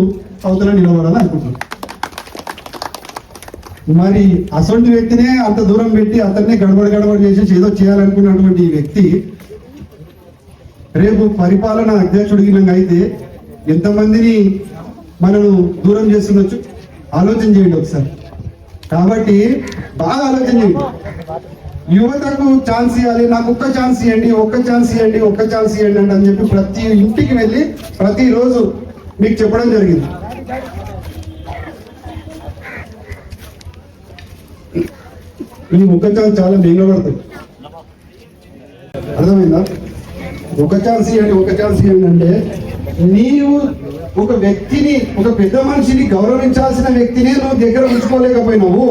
అవతల నిలబడాలని అనుకుంటున్నారు. మరి అటువంటి వ్యక్తినే అంత దూరం పెట్టి అతన్నే గడబడి చేసేసి ఏదో చేయాలనుకున్నటువంటి ఈ వ్యక్తి రేపు పరిపాలన అధ్యక్షుడికి అయితే ఎంతమందిని మనను దూరం చేస్తుండొచ్చు ఆలోచన చేయండి ఒకసారి. కాబట్టి బాగా ఆలోచన చేయండి. యువతకు ఛాన్స్ ఇవ్వాలి, నాకు ఒక్క ఛాన్స్ ఇవ్వండి అని చెప్పి ప్రతి ఇంటికి వెళ్ళి ప్రతిరోజు మీకు చెప్పడం జరిగింది. ఈ ఒక్క ఛాన్స్ చాలా మిగలబడుతుంది. అర్థమైందా? ఒక ఛాన్స్ ఇవ్వండి అంటే నీవు ఒక వ్యక్తిని, ఒక పెద్ద మనిషిని గౌరవించాల్సిన వ్యక్తినే నువ్వు దగ్గర ఉంచుకోలేకపోయినావు,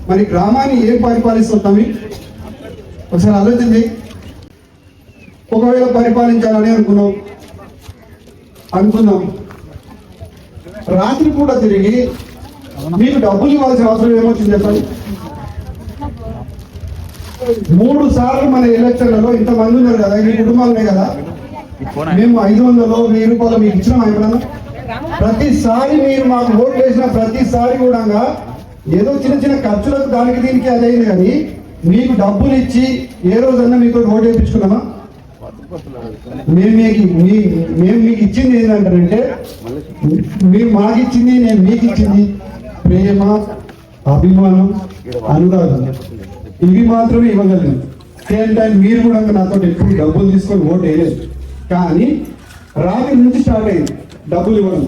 మరి గ్రామాన్ని ఏం పరిపాలిస్తావు? ఒకసారి ఆలోచన చేయి. ఒకవేళ పరిపాలించాలని అనుకున్నాం, రాత్రి పూట తిరిగి మీకు డబ్బులు ఇవ్వాల్సిన అవసరం ఏమొచ్చింది చెప్పండి? 3 సార్లు మన ఎలక్షన్లలో ఇంతమంది ఉన్నారు కదా, ఈ కుటుంబాలనే కదా, మేము 500, 1000 రూపాయలు మీకు ఇచ్చినాం. ఎప్పుడన్నా ప్రతిసారి మీరు మాకు ఓట్లు వేసిన ప్రతిసారి కూడా ఏదో చిన్న ఖర్చులకు దానికి దీనికి అదైంది, కానీ మీకు డబ్బులు ఇచ్చి ఏ రోజన్నా మీతో ఓటు వేయించుకున్నామా? మేము మీకు ఇచ్చింది ఏంటంటే, మీరు మాకు ఇచ్చింది, నేను మీకు ఇచ్చింది ప్రేమ, అభిమానం, అనురాగం, ఇవి మాత్రమే ఇవ్వగలను. సేమ్ టైం మీరు కూడా నాతో ఎప్పుడు డబ్బులు తీసుకొని ఓటు వేయలేదు. కానీ రాత్రి నుంచి స్టార్ట్ అయింది డబ్బులు ఇవ్వడం.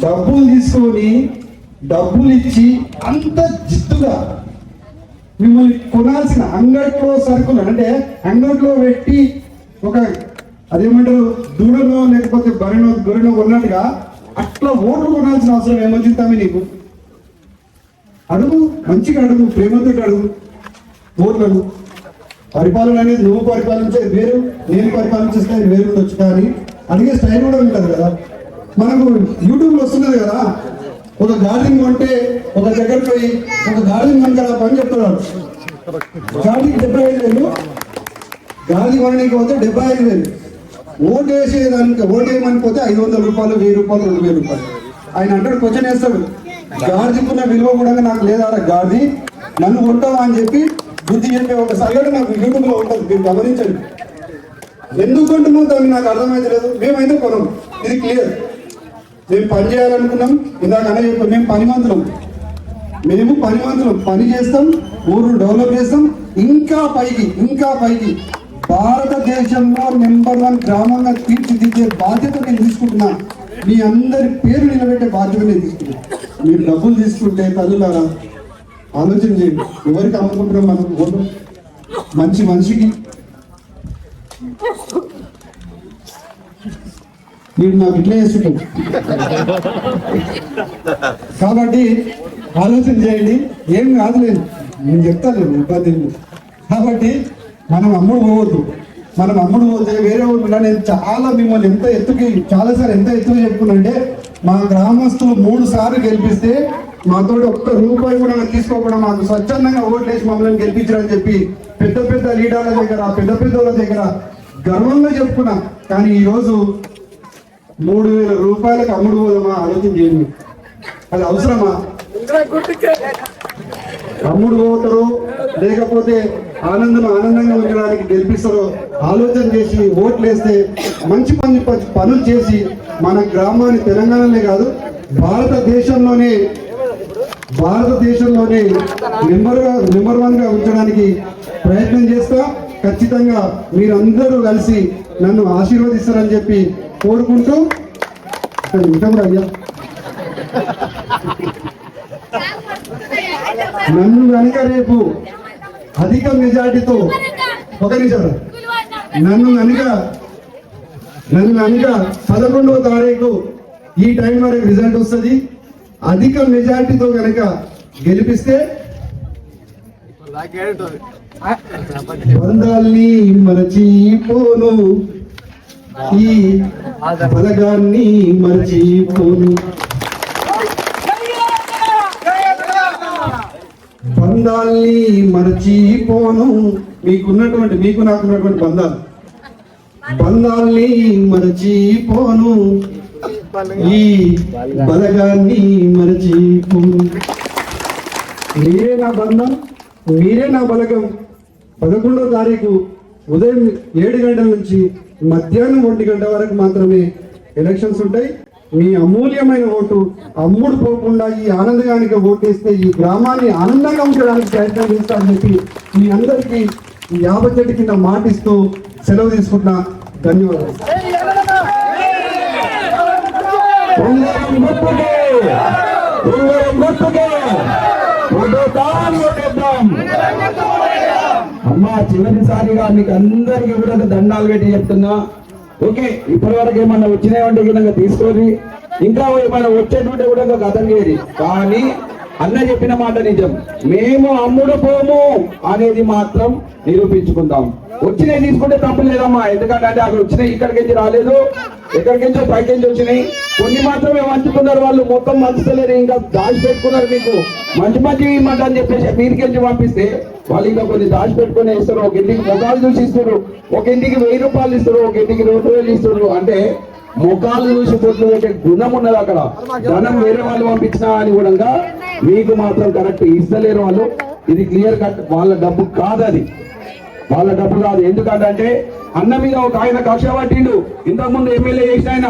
డబ్బులు తీసుకొని డబ్బులు ఇచ్చి అంత జిత్తుగా మిమ్మల్ని కొనాల్సిన అంగట్లో సరుకులు అంటే అంగట్లో పెట్టి ఒక అదేమంటారు దూడనో లేకపోతే బరినో గొర్రెనో కొన్నట్టుగా అట్లా ఓట్లు కొనాల్సిన అవసరం ఏమొచ్చింది తమ్మి నీకు? అడుగు, మంచిగా అడుగు, ప్రేమతో అడుగు ఓట్లను. పరిపాలన అనేది నువ్వు పరిపాలించే వేరు, నేను పరిపాలించేస్తే వేరు ఉండొచ్చు, కానీ అడిగే స్టైల్ కూడా ఉంటుంది కదా. మనకు యూట్యూబ్లో వస్తున్నది కదా, ఒక గార్డెన్ కొంటే ఒక దగ్గర పోయి ఒక గార్డెన్ కనుక పని చెప్తున్నాడు, గార్డెన్ 75,000, గార్డెన్ కొనడానికి పోతే 75,000, ఓటు వేసేదానికి ఓటు వేయమని పోతే 500 రూపాయలు, 1000 రూపాయలు, 2000 రూపాయలు. ఆయన అంటాడు, క్వశ్చన్ వేస్తాడు, గార్జీకున్న విలువ కూడా నాకు లేదా గార్జీ, నన్ను కొంటావా అని చెప్పి బుద్ధి చెప్పే ఒక సంఘటన నాకు యూట్యూబ్లో ఉంటుంది, మీరు గమనించండి. ఎందుకు కొంటున్నాం దాన్ని నాకు అర్థమైతే లేదు. మేమైతే కొనం, ఇది క్లియర్. మేము పని చేయాలనుకున్నాం, ఇందాక అనే చెప్పాం, మేము పనిమంతులం, పని చేస్తాం, ఊరు డెవలప్ చేస్తాం, ఇంకా పైకి భారతదేశంలో నెంబర్ 1 గ్రామంగా తీర్చిదిద్దే బాధ్యత నేను తీసుకుంటున్నా. మీ అందరి పేరు నిలబెట్టే బాధ్యత నేను తీసుకుంటున్నా. మీరు డబ్బులు తీసుకుంటే తల్లులారా ఆలోచన చేయండి, ఎవరికి అమ్ముకుంటున్నాం మనం ఓటు? మనిషికి మీరు నాకు ఇట్లా చేస్తుంటాం. కాబట్టి ఆలోచన చేయండి, ఏం కాదులేదు, నేను చెప్తాను ఇబ్బంది. కాబట్టి మనం అమ్ముడు పోతే వేరే ఊళ్ళో నేను చాలా మిమ్మల్ని చాలాసార్లు ఎంత ఎత్తుగా చెప్పుకున్నాంటే, మా గ్రామస్తులు 3 సార్లు గెలిపిస్తే మాతో ఒక్క రూపాయి కూడా తీసుకోకుండా మాకు స్వచ్ఛందంగా ఓట్లేసి మమ్మల్ని గెలిపించారని చెప్పి పెద్ద లీడర్ల దగ్గర, పెద్దోళ్ళ దగ్గర గర్వంగా చెప్పుకున్నా. కానీ ఈరోజు 3,000 రూపాయలకు అమ్ముడు పోదామా? ఆలోచన చేయండి, అది అవసరమా? అమ్ముడు పోతారో లేకపోతే ఆనందంగా ఉండడానికి గెలిపిస్తారో ఆలోచన చేసి ఓట్లు వేస్తే మంచి పనులు చేసి మన గ్రామాన్ని తెలంగాణలో కాదు భారతదేశంలోనే నెంబర్ 1గా ఉంచడానికి ప్రయత్నం చేస్తా. ఖచ్చితంగా మీరందరూ కలిసి నన్ను ఆశీర్వదిస్తారని చెప్పి కోరుకుంటూ అయ్యా, నన్ను కనుక రేపు అధిక మెజార్టీతో నన్ను కనుక 11వ తారీఖు ఈ టైం వరకు రిజల్ట్ వస్తుంది. అధిక మెజార్టీతో కనుక గెలిపిస్తే బంధాల్ని మరచిపోను, ఈ బలగాన్ని మరచిపోను, బంధాల్ని మరచిపోను. మీకు నాకున్నటువంటి బంధాల్ని మరచిపోను, ఈ బలగాన్ని మరచిపోను. మీరే నా బంధం, మీరే నా బలగం. 11వ తారీఖు ఉదయం 7 గంటల నుంచి మధ్యాహ్నం 1 గంట వరకు మాత్రమే ఎలక్షన్స్ ఉంటాయి. మీ అమూల్యమైన ఓటు అమ్ముడు పోకుండా ఈ ఆనందగానికి ఓటేస్తే ఈ గ్రామాన్ని ఆనందంగా ఉంచడానికి ప్రయత్నం చేస్తారని చెప్పి మీ అందరికీ ఈ 50 చెట్టు కింద మాటిస్తూ సెలవు తీసుకుంటున్నా. ధన్యవాదాలు. అమ్మా, చివరిసారిగా మీకు అందరికీ కూడా దండాలు పెట్టి చెప్తున్నా. ఓకే, ఇప్పటి వరకు ఏమన్నా వచ్చినాయంటే కూడా తీసుకోండి, ఇంకా ఏమైనా వచ్చేటువంటి కూడా గతం చేయరు. కానీ అన్న చెప్పిన మాట నిజం, మేము అమ్ముడు పోము అనేది మాత్రం నిరూపించుకుందాం. వచ్చినాయి తీసుకుంటే తప్పు లేదమ్మా, ఎందుకంటే అక్కడ వచ్చినాయి ఇక్కడికి రాలేదు, ఎక్కడికించో పైకించి వచ్చినాయి. కొన్ని మాత్రమే మంచుకున్నారు, వాళ్ళు మొత్తం మంచుతలేరు, ఇంకా దాచి పెట్టుకున్నారు. మీకు మంచి ఇమ్మంట అని చెప్పేసి మీరికెళ్ళి పంపిస్తే వాళ్ళు ఇంకా కొన్ని దాచి పెట్టుకుని ఇస్తారు. ఒక ఇంటికి ముఖాలు చూసి ఇస్తారు, ఒక ఇంటికి 1000 రూపాయలు ఇస్తారు, ఒక ఇంటికి 2,000 ఇస్తారు. అంటే ముఖాలు చూసి బొట్లు పెట్టే గుణం ఉన్నది అక్కడ. ధనం వేరే వాళ్ళు పంపించినా అని కూడా మీకు మాత్రం కరెక్ట్ ఇస్తలేరు వాళ్ళు. ఇది క్లియర్ కట్, వాళ్ళ డబ్బు కాదు, అది వాళ్ళ డబ్బు కాదు. ఎందుకంటే అన్న మీద ఒక ఆయన కక్ష పట్టిండు, ఇంతకుముందు ఎమ్మెల్యే చేసిన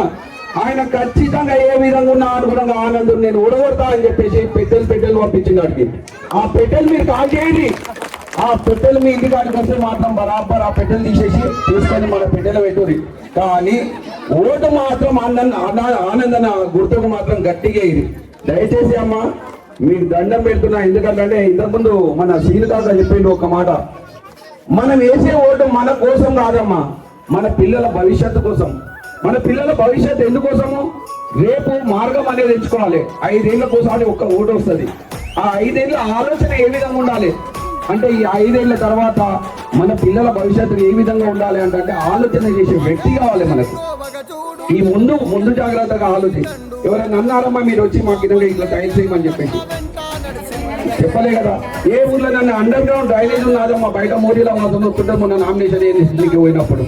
ఆయన ఖచ్చితంగా ఏ విధంగా ఉన్నా అనుగుణంగా ఆనందం నేను ఓడగొడతా అని చెప్పేసి పెట్టెలు పంపించింది వాడికి. ఆ పెట్టెలు మీరు కాల్ చేయండి, ఆ పెట్టెలు మీ ఇంటికాడికి వస్తే మాత్రం బరాబర్ ఆ పెట్టెలు తీసేసి తీసుకొని మన పెట్టెలు పెట్టుది. కానీ ఓటు మాత్రం ఆనందన గుర్తుకు మాత్రం గట్టిగా ఇది. దయచేసి అమ్మ, మీకు దండం పెడుతున్నా. ఎందుకంటే ఇంతకుముందు మన సీనిదాత చెప్పిండు ఒక మాట, మనం వేసే ఓటు మన కోసం కాదమ్మా, మన పిల్లల భవిష్యత్తు కోసం. మన పిల్లల భవిష్యత్తు ఎందుకోసము? రేపు మార్గం అనేది ఎంచుకోవాలి. 5 ఏళ్ళకోసారి ఒక్క ఓటు వస్తుంది. ఆ 5 ఏళ్ళ ఆలోచన ఏ విధంగా ఉండాలి అంటే, ఈ 5 ఏళ్ళ తర్వాత మన పిల్లల భవిష్యత్తు ఏ విధంగా ఉండాలి అంటే ఆలోచన చేసే వ్యక్తి కావాలి మనకు. ఈ ముందు జాగ్రత్తగా ఆలోచించి, ఎవరైనా అన్నారమ్మా మీరు వచ్చి మాకు ఇట్లా టైల్స్ చేయమని చెప్పేసి చెప్పలే కదా. ఏ ఊర్లో నన్ను అండర్ గ్రౌండ్ డ్రైనేజ్ ఉన్నారమ్మా, బయట మోడీలో వస్తుంటే మొన్న నామినేషన్ ఢిల్లీకి పోయినప్పుడు.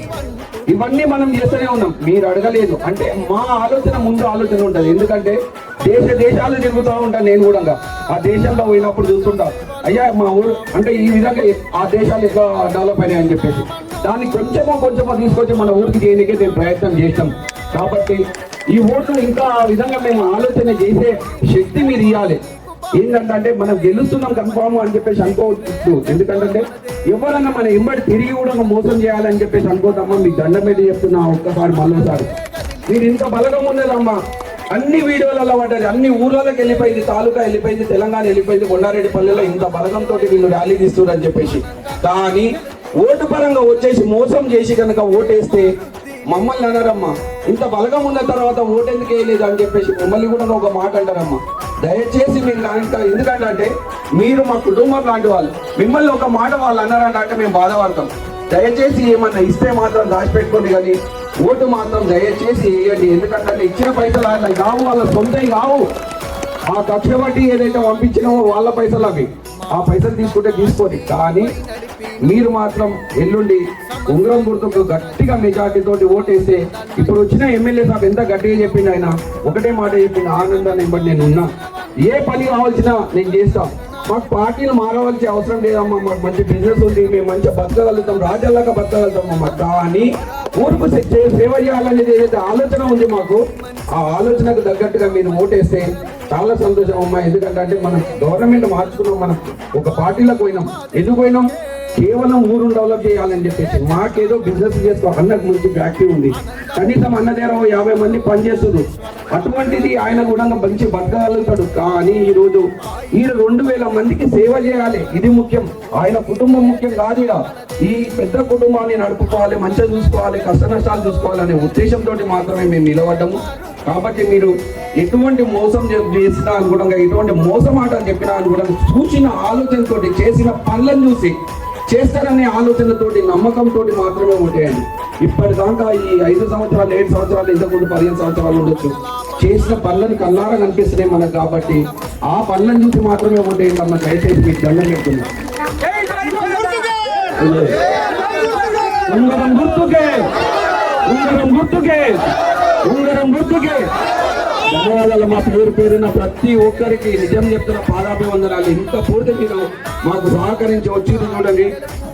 ఇవన్నీ మనం చేస్తూనే ఉన్నాం, మీరు అడగలేదు. అంటే మా ఆలోచన ముందు ఆలోచన ఉంటుంది. ఎందుకంటే దేశాలు తిరుగుతూ ఉంటాను నేను కూడా. ఆ దేశంలో పోయినప్పుడు చూస్తుంటా, అయ్యా మా ఊరు అంటే ఈ విధంగా ఆ దేశాలు ఎట్లా డెవలప్ అయినాయి అని చెప్పేసి దాన్ని కొంచెమో తీసుకొచ్చి మన ఊరికి చేయడానికే నేను ప్రయత్నం చేస్తాం. కాబట్టి ఈ ఓట్లు ఇంకా ఆ విధంగా మేము ఆలోచన చేసే శక్తి మీరు ఇవ్వాలి. ఏంటంటే మనం గెలుస్తున్నాం కన్ఫామ్ అని చెప్పేసి అనుకోవచ్చు. ఎందుకంటే ఎవరన్నా మన ఎంబడి తిరిగి కూడా మోసం చేయాలని చెప్పేసి అనుకోదమ్మా. మీకు దండం పెట్టి చెప్తున్నా ఒక్కసారి మళ్ళీసారి, మీరు ఇంత బలగం ఉన్నదమ్మా. అన్ని వీడియోలలో పడ్డది, అన్ని ఊర్లలోకి వెళ్ళిపోయింది, తాలూకా వెళ్ళిపోయింది, తెలంగాణ వెళ్ళిపోయింది, కొండారెడ్డిపల్లిలో ఇంత బలగంతో వీళ్ళు ర్యాలీ తీస్తున్నారు అని చెప్పేసి. కానీ ఓటు పరంగా వచ్చేసి మోసం చేసి కనుక ఓటేస్తే మమ్మల్ని అన్నారమ్మా, ఇంత బలగం ఉన్న తర్వాత ఓటు ఎందుకు వేయలేదు అని చెప్పేసి మమ్మల్ని కూడా ఒక మాట అంటారమ్మా. దయచేసి మీరు ఎందుకంటే మీరు మా కుటుంబం లాంటి వాళ్ళు, మిమ్మల్ని ఒక మాట వాళ్ళు అన్నారంటే మేము బాధపడతాం. దయచేసి ఏమన్నా ఇస్తే మాత్రం దాచిపెట్టుకోండి, కానీ ఓటు మాత్రం దయచేసి వేయండి. ఎందుకంటే ఇచ్చిన పైసలు ఆయన కావు, వాళ్ళ సొంతం కావు. ఆ కక్ష బట్టి ఏదైతే పంపించినామో వాళ్ళ పైసలు అవి, ఆ పైసలు తీసుకుంటే తీసుకోండి. కానీ మీరు మాత్రం ఎల్లుండి ఉంగరం గుర్తుకు గట్టిగా మెజార్టీతో ఓటేస్తే, ఇప్పుడు వచ్చిన ఎమ్మెల్యే సాబ్ ఎంత గట్టిగా చెప్పిండు, ఆయన ఒకటే మాట చెప్పిండు, ఆనందాన్ని బట్టి నేను ఉన్నా, ఏ పని కావాల్సినా నేను చేస్తా, మాకు పార్టీలు మారవలసిన అవసరం లేదమ్మా, మాకు మంచి బిజినెస్ ఉంది, మేము మంచిగా బతకగలుగుతాం, రాజ్యాల్లాగా బతకగలుగుతామమ్మా. కానీ ఊరుకు సేవ చేయాలనేది ఏదైతే ఆలోచన ఉంది మాకు, ఆ ఆలోచనకు తగ్గట్టుగా మీరు ఓటేస్తే చాలా సంతోషం అమ్మా. ఎందుకంటే మనం గవర్నమెంట్ మార్చుకున్నాం, మనం ఒక పార్టీలకు పోయినాం. ఎందుకు పోయినాం? కేవలం ఊరును డెవలప్ చేయాలని చెప్పేసి. మాకేదో బిజినెస్ చేసుకో, అన్నకు మంచి ఫ్యాక్టరీ ఉంది, కనీసం అన్న దగ్గర 50 మంది పనిచేస్తున్నారు. అటువంటిది ఆయన కూడా మంచి బతకగలుగుతాడు. కానీ ఈరోజు 2000 మందికి సేవ చేయాలి, ఇది ముఖ్యం. ఆయన కుటుంబం ముఖ్యం కాదు. ఈ పెద్ద కుటుంబాన్ని నడుపుకోవాలి, మంచిగా చూసుకోవాలి, కష్ట నష్టాలు చూసుకోవాలనే ఉద్దేశంతో మాత్రమే మేము నిలబడ్డాము. కాబట్టి మీరు ఎటువంటి మోసం చేసినా అనుకోవడం, ఎటువంటి మోసం మాట చెప్పినా అనుకోవడం, చూసిన ఆలోచనతో చేసిన పనులను చూసి చేస్తారనే ఆలోచనతోటి నమ్మకంతో మాత్రమే ఉంటాయండి. ఇప్పటిదాకా ఈ 5 సంవత్సరాలు 7 సంవత్సరాలు ఇంతకుముందు 15 సంవత్సరాలు ఉండొచ్చు, చేసిన పనులను కల్లారా కనిపిస్తున్నాయి మనకు. కాబట్టి ఆ పనులను చూసి మాత్రమే ఉంటాయండి అమ్మ. దయచేసి మీకు దండం పెడుతున్నాం. ఉంగరం గుర్తుకే, ఉంగరం గుర్తుకే, ఉంగరం గుర్తుకే. ధన్యవాదాలు మా పేరున ప్రతి ఒక్కరికి నిజం చెప్తున్న పాదాభివందనాలు. ఇంత పూర్తి మీరు మాకు సహకరించి వచ్చింది చూడండి.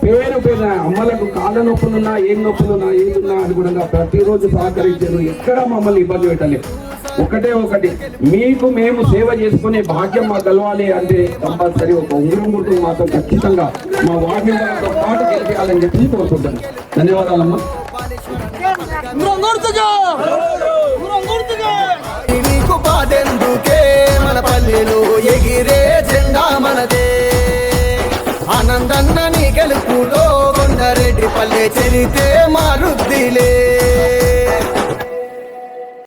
పేరున అమ్మలకు కాళ్ళ నొప్పులున్నా, ఏం నొప్పులున్నా, ఏదున్నా అని కూడా ప్రతిరోజు సహకరించారు. ఎక్కడ మమ్మల్ని ఇబ్బంది పెట్టలేదు. ఒకటి మీకు మేము సేవ చేసుకునే భాగ్యం మాకు కలవాలి అంటే కంపల్సరీ ఒక ఉంగరం గుర్తు మాత్రం ఖచ్చితంగా మా వార్డు మెంబర్లతో పాటు గెలిపించాలని చెప్పి కోరుకుంటాను. ధన్యవాదాలమ్మా. బాధెందుకే, మన పల్లెలో ఎగిరే జెండా మనదే. ఆనందన్న నీ గెలుపులో కొండారెడ్డిపల్లె చరితే మారుద్దిలే.